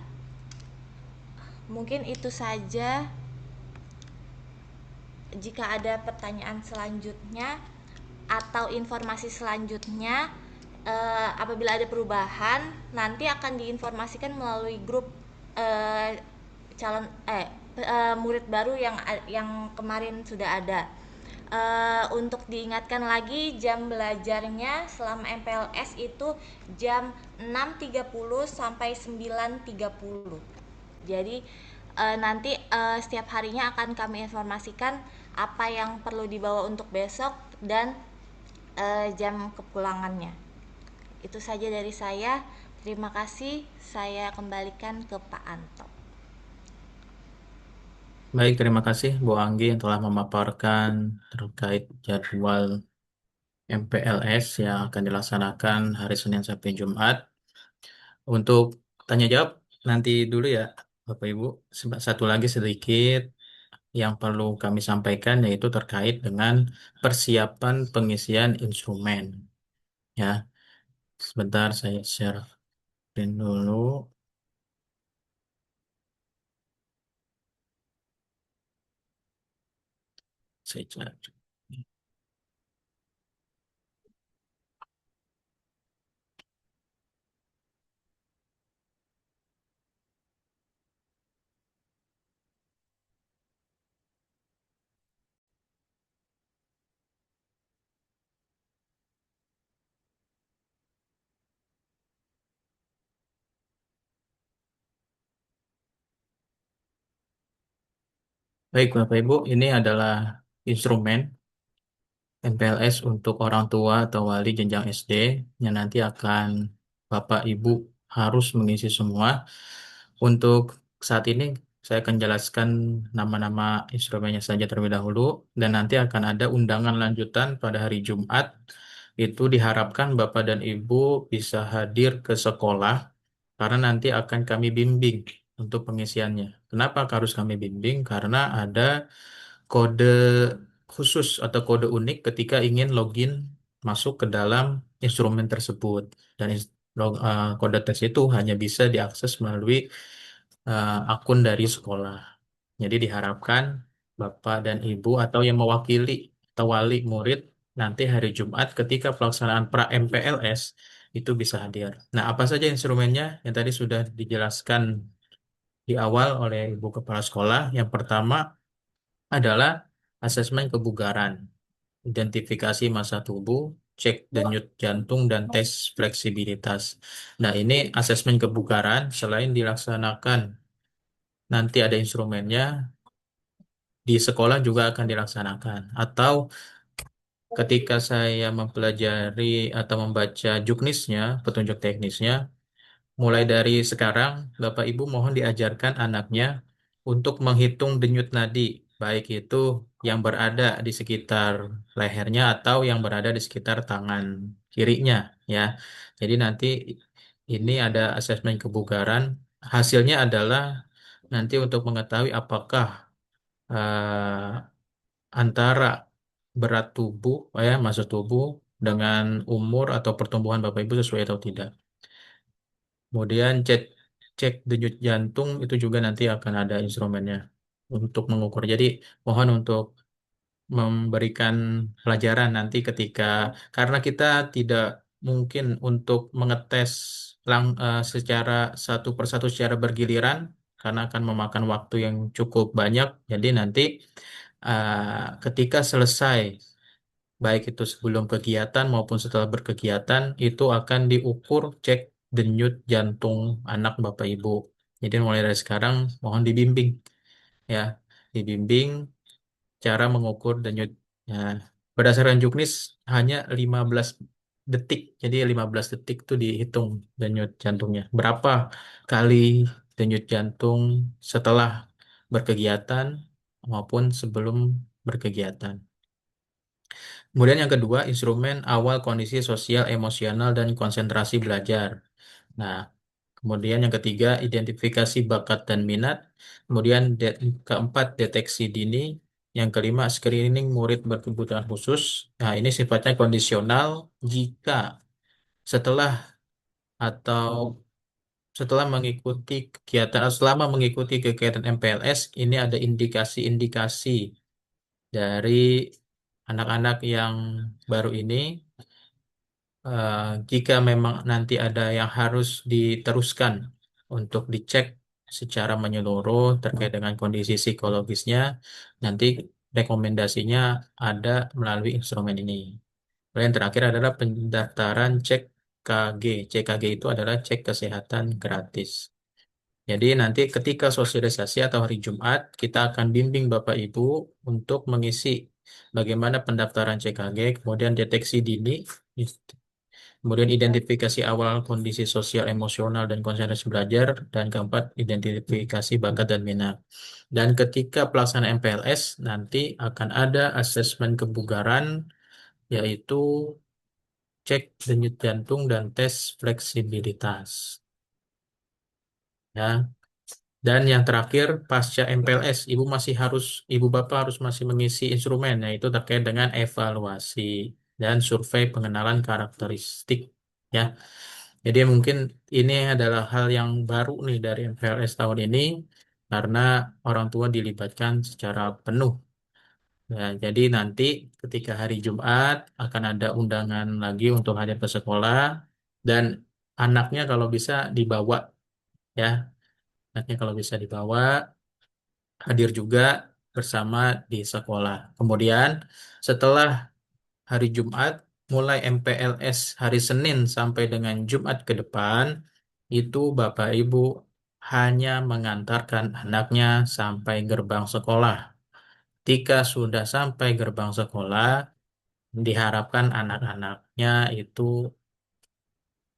mungkin itu saja. Jika ada pertanyaan selanjutnya atau informasi selanjutnya, apabila ada perubahan, nanti akan diinformasikan melalui grup calon murid baru yang kemarin sudah ada. Untuk diingatkan lagi, jam belajarnya selama MPLS itu jam 6.30 sampai 9.30. Jadi nanti setiap harinya akan kami informasikan apa yang perlu dibawa untuk besok dan jam kepulangannya. Itu saja dari saya. Terima kasih. Saya kembalikan ke Pak Anto. Baik, terima kasih Bu Anggi yang telah memaparkan terkait jadwal MPLS yang akan dilaksanakan hari Senin sampai Jumat. Untuk tanya jawab nanti dulu ya, Bapak Ibu. Satu lagi sedikit yang perlu kami sampaikan yaitu terkait dengan persiapan pengisian instrumen. Ya, sebentar saya share screen dulu. Saya cari. Baik, Bapak Ibu, ini adalah instrumen MPLS untuk orang tua atau wali jenjang SD yang nanti akan Bapak Ibu harus mengisi semua. Untuk saat ini saya akan jelaskan nama-nama instrumennya saja terlebih dahulu dan nanti akan ada undangan lanjutan pada hari Jumat. Itu diharapkan Bapak dan Ibu bisa hadir ke sekolah karena nanti akan kami bimbing untuk pengisiannya. Kenapa harus kami bimbing? Karena ada kode khusus atau kode unik ketika ingin login masuk ke dalam instrumen tersebut. Dan kode tes itu hanya bisa diakses melalui akun dari sekolah. Jadi diharapkan Bapak dan Ibu atau yang mewakili atau wali murid nanti hari Jumat ketika pelaksanaan pra MPLS itu bisa hadir. Nah, apa saja instrumennya yang tadi sudah dijelaskan di awal oleh Ibu Kepala Sekolah. Yang pertama adalah asesmen kebugaran, identifikasi massa tubuh, cek denyut jantung, dan tes fleksibilitas. Nah, ini asesmen kebugaran selain dilaksanakan nanti ada instrumennya, di sekolah juga akan dilaksanakan. Atau ketika saya mempelajari atau membaca juknisnya, petunjuk teknisnya, mulai dari sekarang, Bapak Ibu mohon diajarkan anaknya untuk menghitung denyut nadi, baik itu yang berada di sekitar lehernya atau yang berada di sekitar tangan kirinya, ya. Jadi nanti ini ada asesmen kebugaran. Hasilnya adalah nanti untuk mengetahui apakah antara berat tubuh, ya, massa tubuh dengan umur atau pertumbuhan Bapak Ibu sesuai atau tidak. Kemudian cek cek denyut jantung itu juga nanti akan ada instrumennya untuk mengukur. Jadi mohon untuk memberikan pelajaran nanti ketika karena kita tidak mungkin untuk mengetes secara satu persatu secara bergiliran karena akan memakan waktu yang cukup banyak. Jadi nanti ketika selesai baik itu sebelum kegiatan maupun setelah berkegiatan itu akan diukur cek denyut jantung anak Bapak Ibu. Jadi mulai dari sekarang mohon dibimbing ya, dibimbing cara mengukur denyut. Ya, berdasarkan juknis hanya 15 detik. Jadi 15 detik itu dihitung denyut jantungnya. Berapa kali denyut jantung setelah berkegiatan maupun sebelum berkegiatan. Kemudian yang kedua, instrumen awal kondisi sosial, emosional, dan konsentrasi belajar. Nah, kemudian yang ketiga, identifikasi bakat dan minat. Kemudian keempat, deteksi dini. Yang kelima, screening murid berkebutuhan khusus. Nah, ini sifatnya kondisional jika setelah atau setelah mengikuti kegiatan atau selama mengikuti kegiatan MPLS, ini ada indikasi-indikasi dari anak-anak yang baru ini. Jika memang nanti ada yang harus diteruskan untuk dicek secara menyeluruh terkait dengan kondisi psikologisnya, nanti rekomendasinya ada melalui instrumen ini. Lalu yang terakhir adalah pendaftaran cek KG. CKG itu adalah cek kesehatan gratis. Jadi nanti ketika sosialisasi atau hari Jumat, kita akan bimbing Bapak Ibu untuk mengisi bagaimana pendaftaran CKG, kemudian deteksi dini, kemudian identifikasi awal kondisi sosial, emosional, dan konsentrasi belajar. Dan keempat, identifikasi bakat dan minat. Dan ketika pelaksanaan MPLS, nanti akan ada asesmen kebugaran, yaitu cek denyut jantung dan tes fleksibilitas. Ya. Dan yang terakhir, pasca MPLS, Ibu Bapak harus masih mengisi instrumen, yaitu terkait dengan evaluasi dan survei pengenalan karakteristik. Ya. Jadi mungkin ini adalah hal yang baru nih dari MPLS tahun ini karena orang tua dilibatkan secara penuh. Ya, jadi nanti ketika hari Jumat akan ada undangan lagi untuk hadir ke sekolah dan anaknya kalau bisa dibawa ya, anaknya kalau bisa dibawa hadir juga bersama di sekolah. Kemudian setelah hari Jumat, mulai MPLS hari Senin sampai dengan Jumat ke depan, itu Bapak Ibu hanya mengantarkan anaknya sampai gerbang sekolah. Jika sudah sampai gerbang sekolah, diharapkan anak-anaknya itu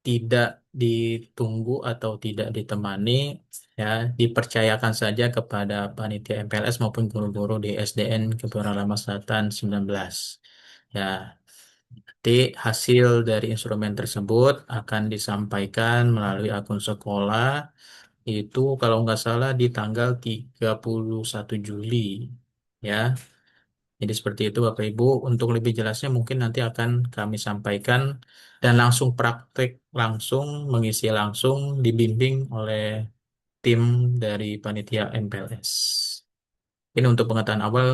tidak ditunggu atau tidak ditemani, ya, dipercayakan saja kepada panitia MPLS maupun guru-guru di SDN Kebayoran Lama Selatan 19. Ya, nanti hasil dari instrumen tersebut akan disampaikan melalui akun sekolah itu kalau nggak salah di tanggal 31 Juli. Ya, jadi seperti itu Bapak Ibu. Untuk lebih jelasnya mungkin nanti akan kami sampaikan dan langsung praktek, langsung mengisi langsung dibimbing oleh tim dari panitia MPLS. Ini untuk pengetahuan awal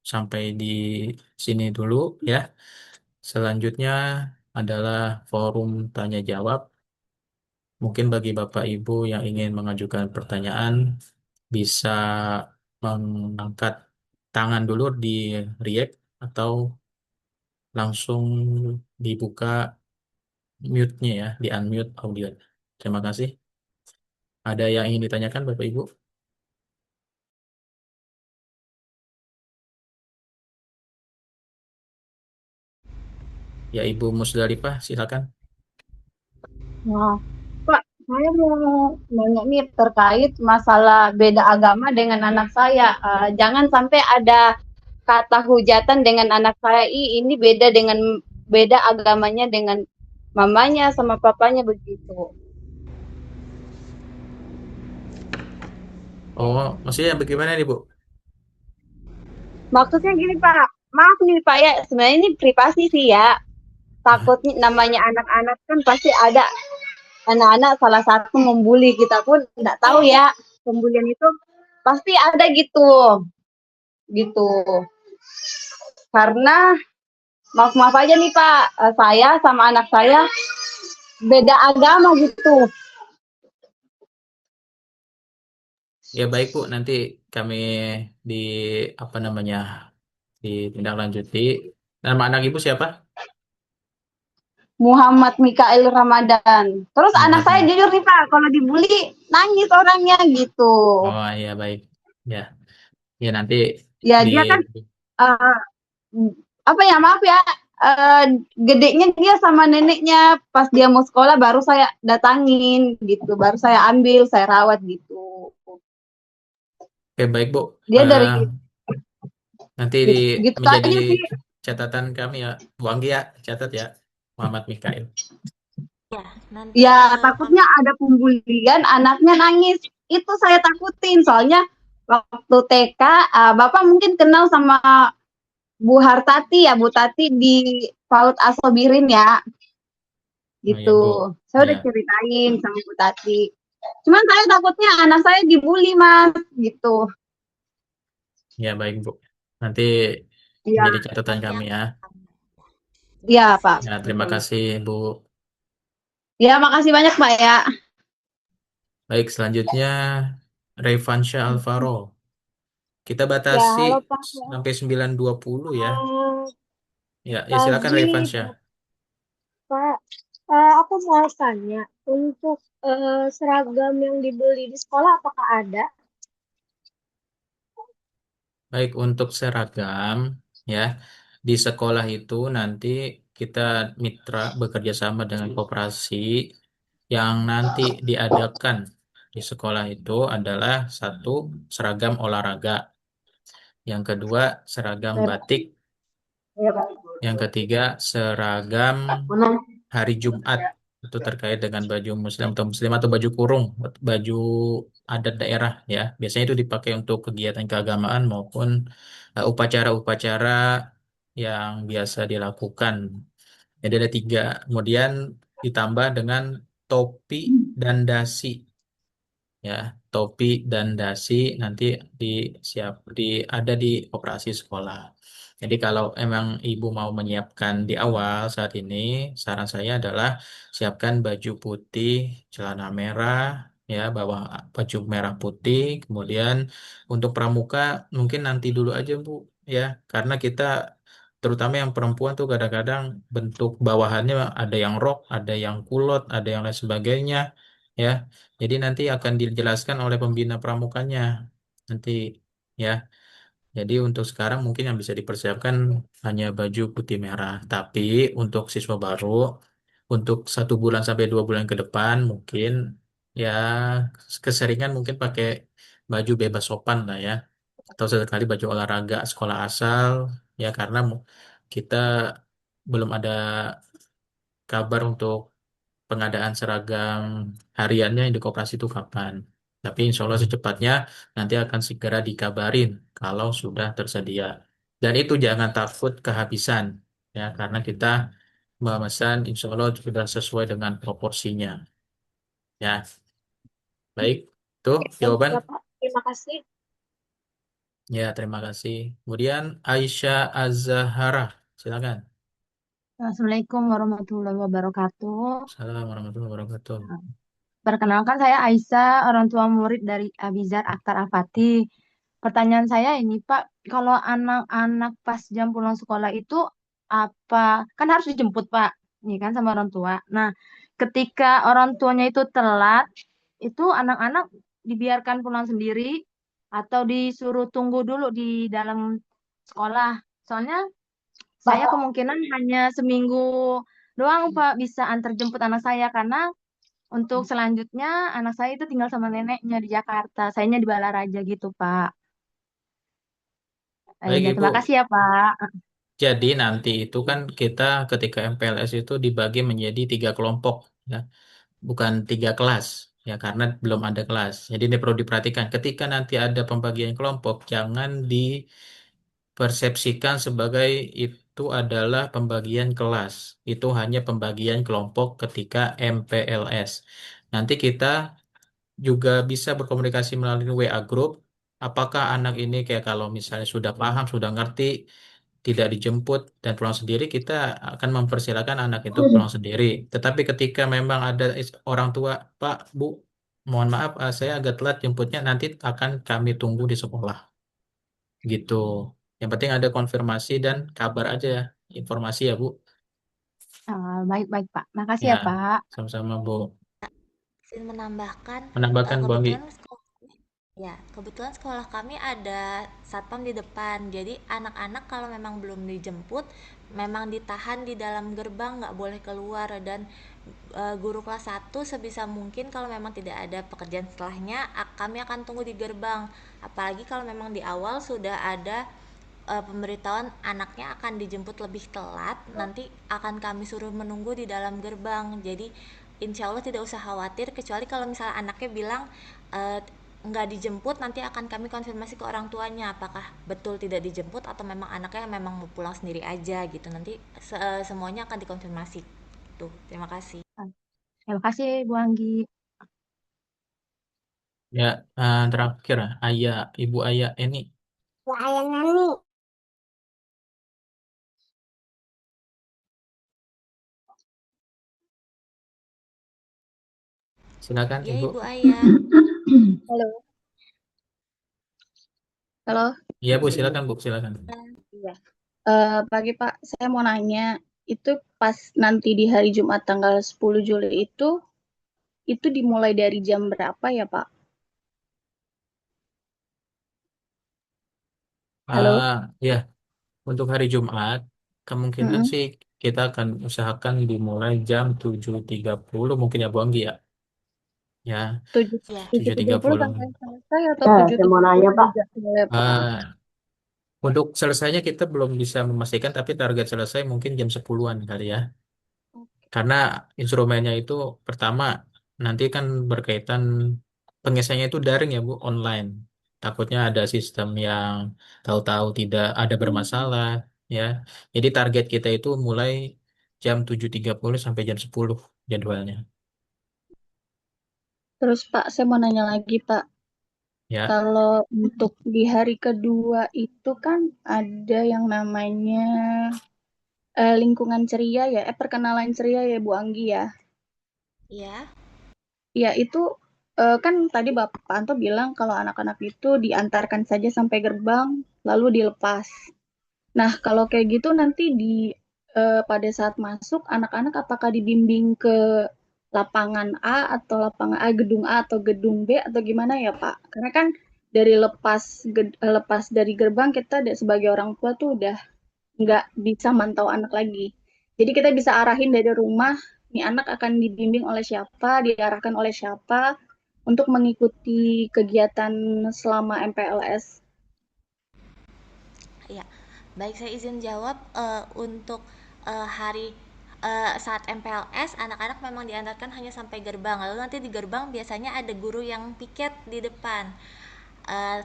sampai di sini dulu ya. Selanjutnya adalah forum tanya jawab. Mungkin bagi Bapak Ibu yang ingin mengajukan pertanyaan bisa mengangkat tangan dulu di React atau langsung dibuka mute-nya ya, di unmute audio. Terima kasih. Ada yang ingin ditanyakan Bapak Ibu? Ya Ibu Musdalifah, silakan. Nah, Pak, saya mau nanya nih terkait masalah beda agama dengan anak saya. Jangan sampai ada kata hujatan dengan anak saya, ini beda agamanya dengan mamanya sama papanya begitu. Oh, maksudnya bagaimana nih Bu? Maksudnya gini Pak, maaf nih Pak ya, sebenarnya ini privasi sih ya. Takutnya namanya anak-anak kan pasti ada anak-anak salah satu membuli, kita pun nggak tahu ya, pembulian itu pasti ada gitu. Karena maaf aja nih Pak, saya sama anak saya beda agama gitu. Ya baik Bu, nanti kami di apa namanya ditindaklanjuti. Nama anak Ibu siapa? Muhammad Mikael Ramadan. Terus anak saya Muhammad. jujur nih Pak, kalau dibully nangis orangnya gitu. Oh iya baik. Ya. Ya nanti Ya di dia kan uh, apa ya, maaf ya, eh, gedenya dia sama neneknya. Pas dia mau sekolah baru saya datangin gitu, baru saya ambil, saya rawat gitu. Oke, baik Bu. Dia dari Nanti gitu menjadi aja sih. catatan kami ya, Bu Anggi ya, catat ya, Muhammad Mikail. Ya, nanti Ya kami takutnya ada pembulian, anaknya nangis. Itu saya takutin, soalnya waktu TK, Bapak mungkin kenal sama Bu Hartati ya, Bu Tati di PAUD Asobirin ya, Oh ya gitu. Bu, Saya udah ya, ceritain sama Bu Tati. Cuman saya takutnya anak saya dibully, Mas, gitu. ya baik Bu. Nanti Iya, menjadi catatan nanti kami ya. terima iya kasih. Pak. Ya, terima kasih Bu. Ya, makasih banyak Pak ya. Baik, selanjutnya Revansha Alvaro. Kita Ya, batasi halo Pak. sampai 9.20 ya. Eh, Ya, silakan tadi Revansha. Pak, aku mau tanya, untuk seragam yang dibeli di sekolah apakah ada? Baik, untuk seragam ya di sekolah itu nanti kita mitra bekerja sama dengan koperasi yang nanti diadakan di sekolah itu adalah satu seragam olahraga, yang kedua seragam batik, Iya Pak. yang ketiga seragam Mana? hari Jumat itu terkait dengan baju muslim atau muslim atau baju kurung, baju adat daerah ya. Biasanya itu dipakai untuk kegiatan keagamaan maupun upacara-upacara yang biasa dilakukan. Jadi ada tiga. Kemudian ditambah dengan topi dan dasi ya, topi dan dasi nanti di di ada di operasi sekolah. Jadi kalau emang ibu mau menyiapkan di awal saat ini, saran saya adalah siapkan baju putih, celana merah, ya bawa baju merah putih. Kemudian untuk pramuka mungkin nanti dulu aja Bu, ya karena kita terutama yang perempuan tuh kadang-kadang bentuk bawahannya ada yang rok, ada yang kulot, ada yang lain sebagainya, ya. Jadi nanti akan dijelaskan oleh pembina pramukanya nanti ya. Jadi untuk sekarang mungkin yang bisa dipersiapkan hanya baju putih merah. Tapi untuk siswa baru, untuk 1 bulan sampai 2 bulan ke depan mungkin ya keseringan mungkin pakai baju bebas sopan lah ya. Atau sesekali baju olahraga sekolah asal ya karena kita belum ada kabar untuk pengadaan seragam hariannya yang di koperasi itu kapan. Tapi insya Allah secepatnya nanti akan segera dikabarin kalau sudah tersedia. Dan itu jangan takut kehabisan ya karena kita memesan insya Allah sudah sesuai dengan proporsinya. Ya, baik. Tuh jawaban. Ya Pak, terima kasih. Ya, terima kasih. Kemudian Aisyah Azahara, silakan. Assalamualaikum warahmatullahi wabarakatuh. Assalamualaikum warahmatullahi wabarakatuh. Perkenalkan saya Aisyah, orang tua murid dari Abizar Akhtar Al-Fatih. Pertanyaan saya ini Pak, kalau anak-anak pas jam pulang sekolah itu kan harus dijemput Pak, ini kan sama orang tua. Nah, ketika orang tuanya itu telat, itu anak-anak dibiarkan pulang sendiri atau disuruh tunggu dulu di dalam sekolah. Soalnya saya kemungkinan hanya seminggu doang Pak bisa antar jemput anak saya karena untuk selanjutnya anak saya itu tinggal sama neneknya di Jakarta. Sayanya di Balaraja gitu Pak. Baik Ya, terima Ibu. kasih ya Pak. Jadi nanti itu kan kita ketika MPLS itu dibagi menjadi 3 kelompok, ya, bukan 3 kelas, ya karena belum ada kelas. Jadi ini perlu diperhatikan. Ketika nanti ada pembagian kelompok, jangan dipersepsikan sebagai itu adalah pembagian kelas. Itu hanya pembagian kelompok ketika MPLS. Nanti kita juga bisa berkomunikasi melalui WA Group. Apakah anak ini kayak kalau misalnya sudah paham, sudah ngerti, tidak dijemput dan pulang sendiri, kita akan mempersilahkan anak itu pulang sendiri. Tetapi ketika memang ada orang tua, Pak, Bu, mohon maaf, saya agak telat jemputnya, nanti akan kami tunggu di sekolah. Gitu. Yang penting ada konfirmasi dan kabar aja, informasi ya, Bu. Baik-baik Pak. Makasih Ya, ya Pak. sama-sama, Bu. Izin menambahkan, Menambahkan, Bu Anggi. kebetulan sekolah kami ada satpam di depan. Jadi anak-anak kalau memang belum dijemput memang ditahan di dalam gerbang, nggak boleh keluar. Dan guru kelas 1 sebisa mungkin kalau memang tidak ada pekerjaan setelahnya, kami akan tunggu di gerbang. Apalagi kalau memang di awal sudah ada pemberitahuan anaknya akan dijemput lebih telat, nanti akan kami suruh menunggu di dalam gerbang. Jadi insya Allah tidak usah khawatir, kecuali kalau misalnya anaknya bilang eh, nggak dijemput, nanti akan kami konfirmasi ke orang tuanya apakah betul tidak dijemput atau memang anaknya memang mau pulang sendiri aja gitu. Nanti semuanya akan dikonfirmasi. Tuh, terima kasih. Terima kasih Bu Anggi. Ya, terakhir Ayah, Ibu Ayah ini. Silakan Ya, Ibu. Ibu Ayah. Halo. Halo. Iya Bu, silakan Bu, silakan. Iya. Pagi Pak, saya mau nanya, itu pas nanti di hari Jumat tanggal 10 Juli itu dimulai dari jam berapa ya Pak? Halo? Ya, untuk hari Jumat, kemungkinan Mm-mm. sih kita akan usahakan dimulai jam 7.30 mungkin ya Bu Anggi ya. Ya, Tujuh Ya, tujuh tujuh tiga tiga puluh puluh. sampai selesai atau Ya, tujuh saya mau tiga nanya, puluh Pak. juga boleh Pak? Untuk selesainya kita belum bisa memastikan, tapi target selesai mungkin jam 10-an kali ya. Karena instrumennya itu pertama nanti kan berkaitan pengesahannya itu daring ya Bu, online. Takutnya ada sistem yang tahu-tahu tidak ada bermasalah ya. Jadi target kita itu mulai jam 7.30 sampai jam 10 jadwalnya. Terus Pak, saya mau nanya lagi Pak, Ya. kalau untuk di hari kedua itu kan ada yang namanya lingkungan ceria ya, perkenalan ceria ya Bu Anggi ya. ya. Ya itu kan tadi Bapak Anto bilang kalau anak-anak itu diantarkan saja sampai gerbang lalu dilepas. Nah, kalau kayak gitu nanti pada saat masuk anak-anak apakah dibimbing ke lapangan A atau lapangan A, gedung A atau gedung B atau gimana ya Pak? Karena kan dari lepas dari gerbang kita sebagai orang tua tuh udah nggak bisa mantau anak lagi. Jadi kita bisa arahin dari rumah, nih anak akan dibimbing oleh siapa, diarahkan oleh siapa untuk mengikuti kegiatan selama MPLS. Ya, baik, saya izin jawab. Untuk hari saat MPLS, anak-anak memang diantarkan hanya sampai gerbang. Lalu nanti di gerbang biasanya ada guru yang piket di depan.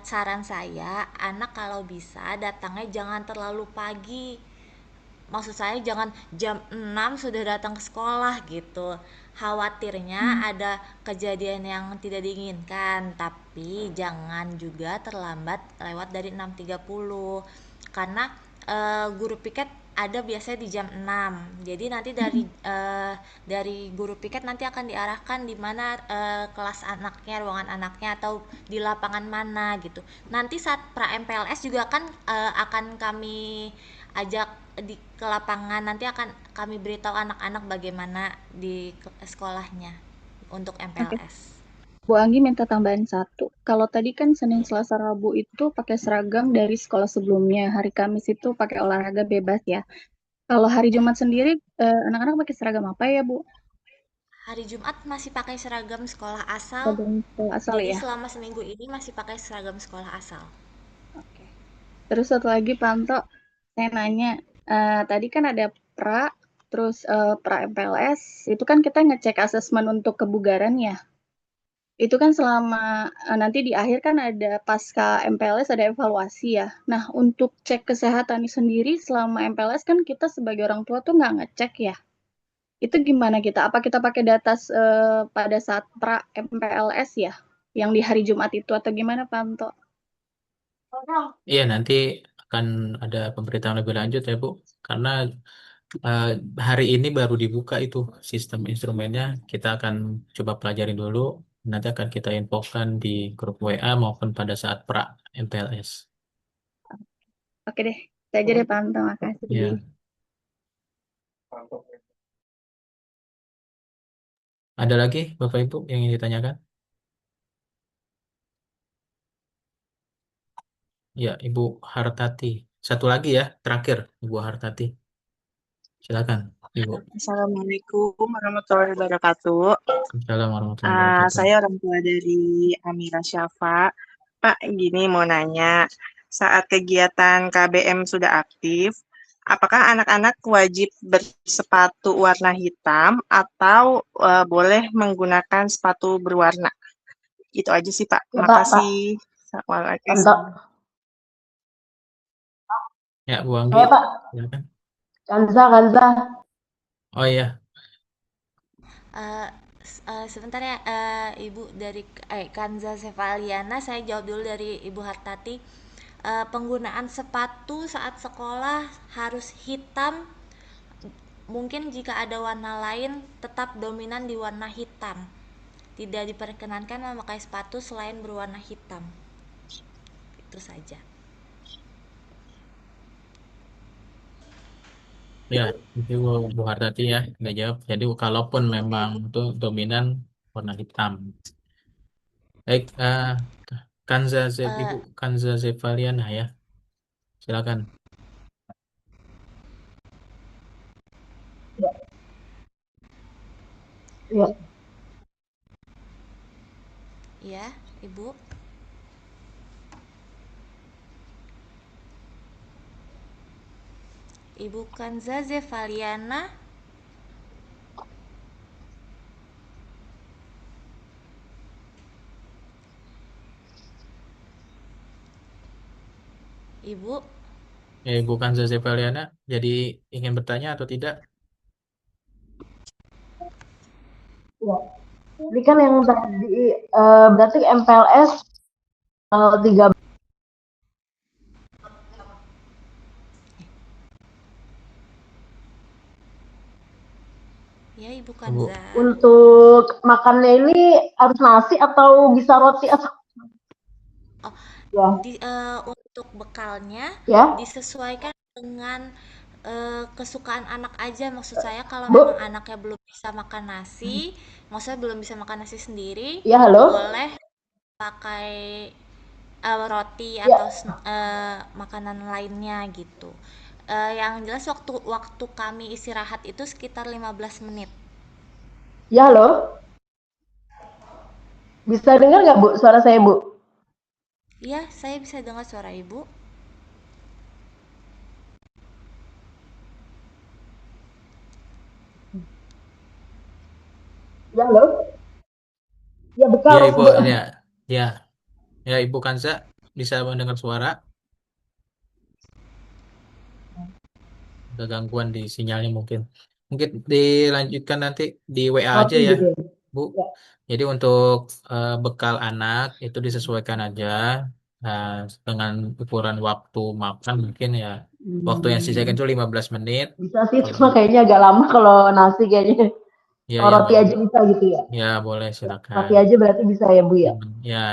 Saran saya, anak kalau bisa datangnya jangan terlalu pagi. Maksud saya jangan jam 6 sudah datang ke sekolah gitu. Khawatirnya ada kejadian yang tidak diinginkan, tapi jangan juga terlambat lewat dari 6.30. Karena guru piket ada biasanya di jam 6. Jadi nanti dari guru piket nanti akan diarahkan di mana kelas anaknya, ruangan anaknya, atau di lapangan mana gitu. Nanti saat pra MPLS juga kan akan kami ajak ke lapangan, nanti akan kami beritahu anak-anak bagaimana di sekolahnya untuk Oke, MPLS. Bu Anggi minta tambahan satu. Kalau tadi kan Senin, Selasa, Rabu itu pakai seragam dari sekolah sebelumnya. Hari Kamis itu pakai olahraga bebas ya. Kalau hari Jumat sendiri, anak-anak pakai seragam apa ya, Bu? Hari Jumat masih pakai seragam sekolah asal, Seragam sekolah asal jadi ya. selama seminggu ini masih pakai seragam sekolah asal. Oke. Terus satu lagi, Pak Anto, saya nanya, tadi kan ada pra, terus pra MPLS, itu kan kita ngecek asesmen untuk kebugaran ya. Itu kan selama nanti di akhir kan ada pasca MPLS ada evaluasi ya. Nah, untuk cek kesehatan sendiri selama MPLS kan kita sebagai orang tua tuh nggak ngecek ya. Itu gimana kita? Apa kita pakai data pada saat pra MPLS ya? Yang di hari Jumat itu atau gimana, Pak Anto? Iya, nanti akan ada pemberitahuan lebih lanjut ya Bu. Karena eh, hari ini baru dibuka itu sistem instrumennya. Kita akan coba pelajari dulu. Nanti akan kita infokan di grup WA maupun pada saat pra MPLS. Oke deh, saya aja deh Pak Anto, makasih. Ya, ada lagi Bapak Ibu yang ingin ditanyakan? Ya, Ibu Hartati. Satu lagi ya, terakhir Ibu Hartati. Silakan, Ibu. Assalamualaikum warahmatullahi wabarakatuh. Assalamualaikum warahmatullahi wabarakatuh. Saya orang tua dari Amira Syafa. Pak, gini mau nanya, saat kegiatan KBM sudah aktif, apakah anak-anak wajib bersepatu warna hitam atau boleh menggunakan sepatu berwarna? Itu aja sih, Pak. Ya, Pak, Makasih. Assalamualaikum. Kanto. Ya, Bu Anggi, Saya, Pak. silakan. Kanza. Oh iya, Sebentar ya, Ibu dari Kanza Sevaliana, saya jawab dulu dari Ibu Hartati. Penggunaan sepatu saat sekolah harus hitam. Mungkin jika ada warna lain, tetap dominan di warna hitam. Tidak diperkenankan memakai sepatu selain berwarna hitam. Itu saja. ya itu Bu Hartati ya nggak jawab. Jadi kalaupun memang itu dominan warna hitam. Baik, Ibu Kanza Zevaliana ya, silakan. Ya. Ya, Ibu. Ibu Kanza Zevaliana. Ibu. Ya, Ibu Kanza Zevaliana, jadi ingin bertanya atau tidak? Ya. Ini kan yang tadi berarti MPLS 3 Ya, Ibu Ibu. Kanza. untuk makannya ini harus nasi atau bisa roti atau Oh, ya. untuk bekalnya Ya. disesuaikan dengan kesukaan anak aja. Maksud saya kalau Bu. memang anaknya belum bisa makan nasi, maksudnya belum bisa makan nasi sendiri, Ya, halo. boleh pakai roti Ya. atau makanan lainnya gitu. Yang jelas waktu kami istirahat itu sekitar 15 menit. Ya, halo. Bisa dengar nggak, Bu, suara saya, Bu? Iya, saya bisa dengar suara Ibu. Ya, halo. Ya, bekal, Ya, Ibu, Bu. ya Ibu Kanza bisa mendengar suara. Ada gangguan di sinyalnya mungkin. Mungkin dilanjutkan nanti di WA aja Roti ya, gitu. Bu. Ya. Jadi untuk bekal anak itu disesuaikan aja dengan ukuran waktu makan mungkin ya. Waktu yang disediakan itu 15 menit. Bisa sih, Kalau cuma kayaknya agak lama kalau nasi kayaknya. ya Kalau ya roti nggak aja apa. bisa gitu ya. Ya boleh Roti silakan. aja berarti bisa ya, Bu ya. Ya,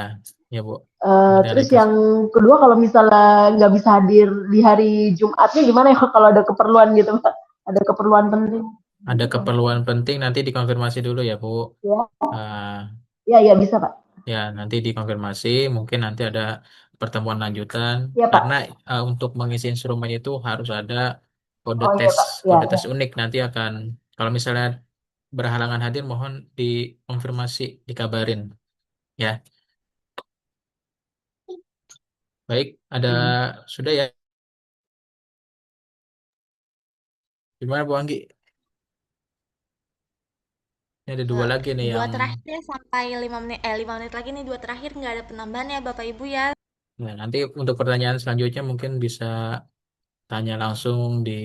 ya Bu. Ada Terus request. yang kedua kalau misalnya nggak bisa hadir di hari Jumatnya gimana ya kalau ada keperluan gitu, Pak? Ada keperluan penting. Ada keperluan penting nanti dikonfirmasi dulu ya, Bu. Ya. Uh, Ya bisa, Pak. Ya, nanti dikonfirmasi. Mungkin nanti ada pertemuan lanjutan. Iya, Pak. Karena untuk mengisi instrumen itu harus ada kode Oh iya, tes, Pak. Ya, kode tes unik. Nanti akan, kalau misalnya berhalangan hadir, mohon dikonfirmasi, dikabarin. Ya, baik. Sudah ya. Gimana Bu Anggi? Ini ada dua lagi nih Dua yang. terakhir ya, sampai 5 menit lagi nih, dua terakhir nggak ada penambahan ya Bapak Ibu ya. Nah, nanti untuk pertanyaan selanjutnya mungkin bisa tanya langsung di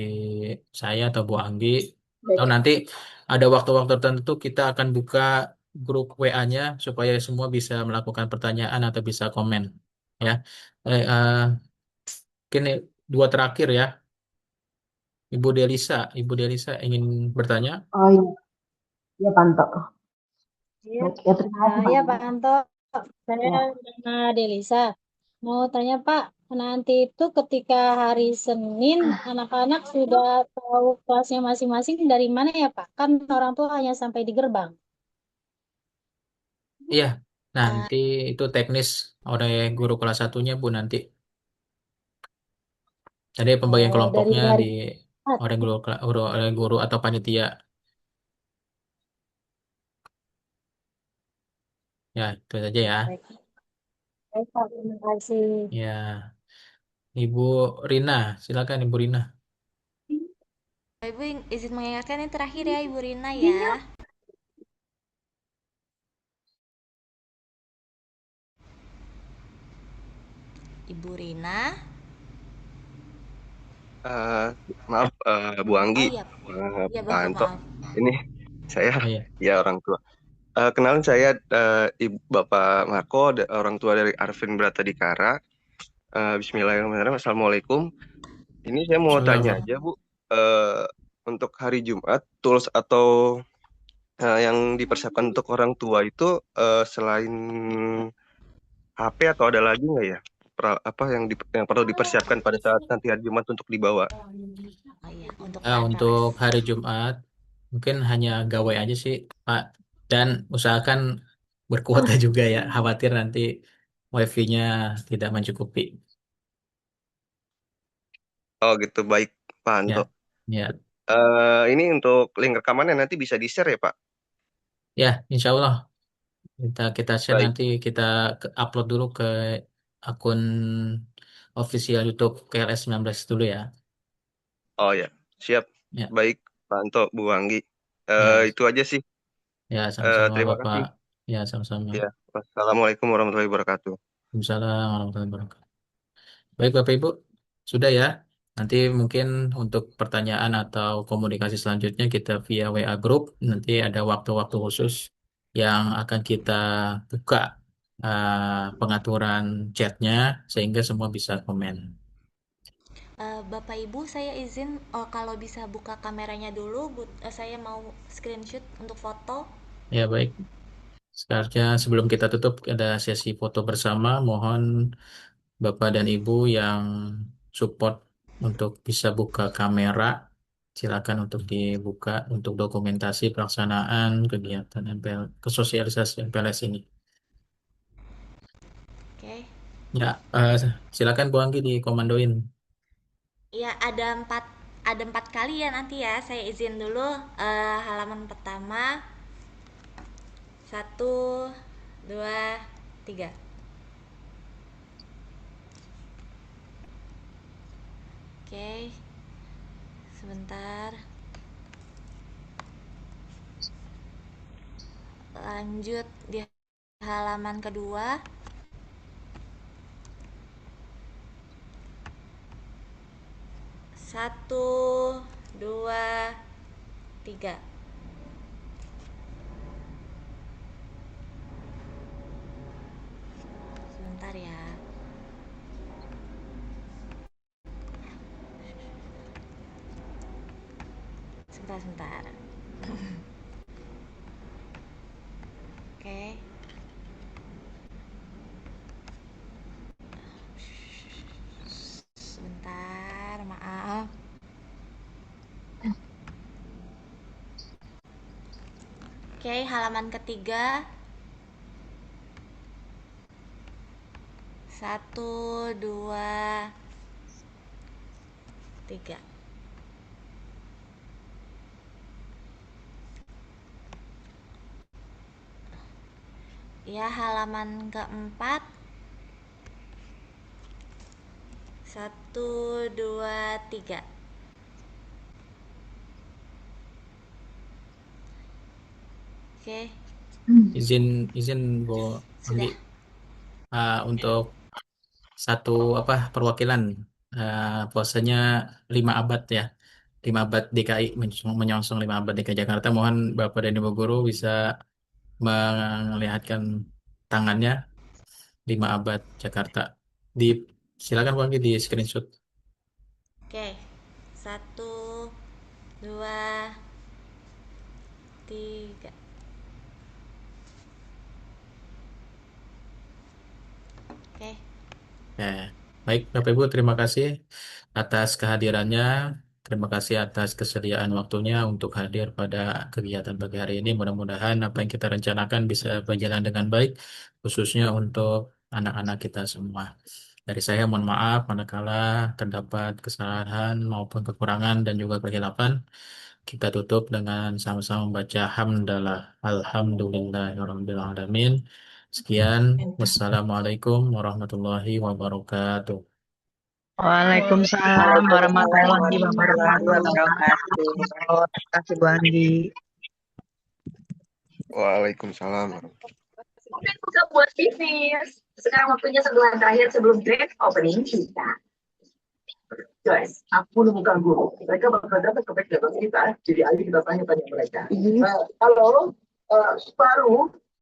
saya atau Bu Anggi. Atau nanti ada waktu-waktu tertentu kita akan buka grup WA-nya supaya semua bisa melakukan pertanyaan atau bisa komen. Ya, mungkin dua terakhir ya, Ibu Delisa ingin bertanya? Oh iya, ya Panto. Iya, Ya terima kasih, ya Pak. Pak Anto. Saya Ya. Dana Delisa. Mau tanya Pak, nanti itu ketika hari Senin, anak-anak sudah tahu kelasnya masing-masing dari mana ya Pak? Kan orang tua hanya sampai di gerbang. Iya, nanti itu teknis oleh guru kelas satunya Bu nanti. Jadi pembagian Dari kelompoknya hari oleh guru atau panitia. Ya, itu saja ya. Baik, baik Pak, terima kasih. Ya, Ibu Rina, silakan Ibu Rina. Ibu izin mengingatkan yang terakhir ya Ibu Rina ya. Ibu Rina. Maaf, Bu Oh Anggi, iya, iya Pak Bapak Anto. maaf. Ini saya Oh ya, ya orang tua. Kenalin saya Ibu Bapak Marco, orang tua dari Arvin Bratadikara. Bismillahirrahmanirrahim. Assalamualaikum. Ini saya mau tanya Bismillah. aja Bu, eh, untuk hari Jumat, tools atau yang dipersiapkan untuk orang tua itu selain HP atau ada lagi nggak ya? Apa yang perlu dipersiapkan pada saat nanti hari Jumat untuk dibawa? Oh iya, untuk Untuk MPLS. hari Jumat, mungkin hanya gawai aja sih, Pak. Dan usahakan berkuota juga ya. Khawatir nanti wifi-nya tidak mencukupi. Oh gitu, baik Pak Anto. Ya, ya, Ini untuk link rekamannya nanti bisa di-share ya Pak? ya, insya Allah kita share Baik. nanti kita upload dulu ke akun official YouTube KLS 19 dulu ya. Oh ya, siap. Ya, Baik Pak Anto, Bu Anggi. ya, Itu aja sih. ya, sama-sama Terima Bapak. kasih. Ya, sama-sama. Ya, Wassalamualaikum warahmatullahi wabarakatuh. Waalaikumsalam warahmatullahi wabarakatuh. Baik Bapak Ibu, sudah ya. Nanti mungkin untuk pertanyaan atau komunikasi selanjutnya kita via WA Group. Nanti ada waktu-waktu khusus yang akan kita buka pengaturan chatnya sehingga semua bisa komen. Bapak Ibu, saya izin kalau bisa buka kameranya dulu, saya mau screenshot untuk foto. Ya baik. Sekarang sebelum kita tutup ada sesi foto bersama. Mohon Bapak dan Ibu yang support untuk bisa buka kamera, silakan untuk dibuka untuk dokumentasi pelaksanaan kegiatan MPL, kesosialisasi MPLS ini. Oke. Ya, silakan Bu Anggi dikomandoin. Ya, ada empat kali ya nanti ya. Saya izin dulu halaman pertama. 1, 2, 3. Oke, sebentar. Lanjut di halaman kedua. 1, 2, 3. Sebentar ya. Sebentar. Oke. Sebentar, maaf. Oke, halaman ketiga. 1, 2, 3. Ya, halaman keempat. 1, 2, 3. Oke, Izin Bu Anggi, sudah. untuk satu perwakilan puasanya 5 abad ya. 5 abad DKI menyongsong 5 abad DKI Jakarta. Mohon Bapak dan Ibu guru bisa melihatkan tangannya 5 abad Jakarta. Di silakan Bu Anggi di screenshot. Oke, 1, 2, 3. Oke. Ya, baik Bapak Ibu, terima kasih atas kehadirannya. Terima kasih atas kesediaan waktunya untuk hadir pada kegiatan pagi hari ini. Mudah-mudahan apa yang kita rencanakan bisa berjalan dengan baik, khususnya untuk anak-anak kita semua. Dari saya mohon maaf manakala terdapat kesalahan maupun kekurangan dan juga kehilapan. Kita tutup dengan sama-sama membaca hamdalah. Alhamdulillahirabbil alamin. Sekian. Wassalamualaikum warahmatullahi wabarakatuh. Waalaikumsalam warahmatullahi Warahmatullahi wabarakatuh. wabarakatuh. Terima kasih Bu Andi. Waalaikumsalam. Mungkin buka buat bisnis. Sekarang waktunya sebulan terakhir sebelum grand opening kita. Guys, aku menemukan guru. Mereka bakal dapat ke kita. Jadi ayo kita tanya-tanya mereka. Halo, baru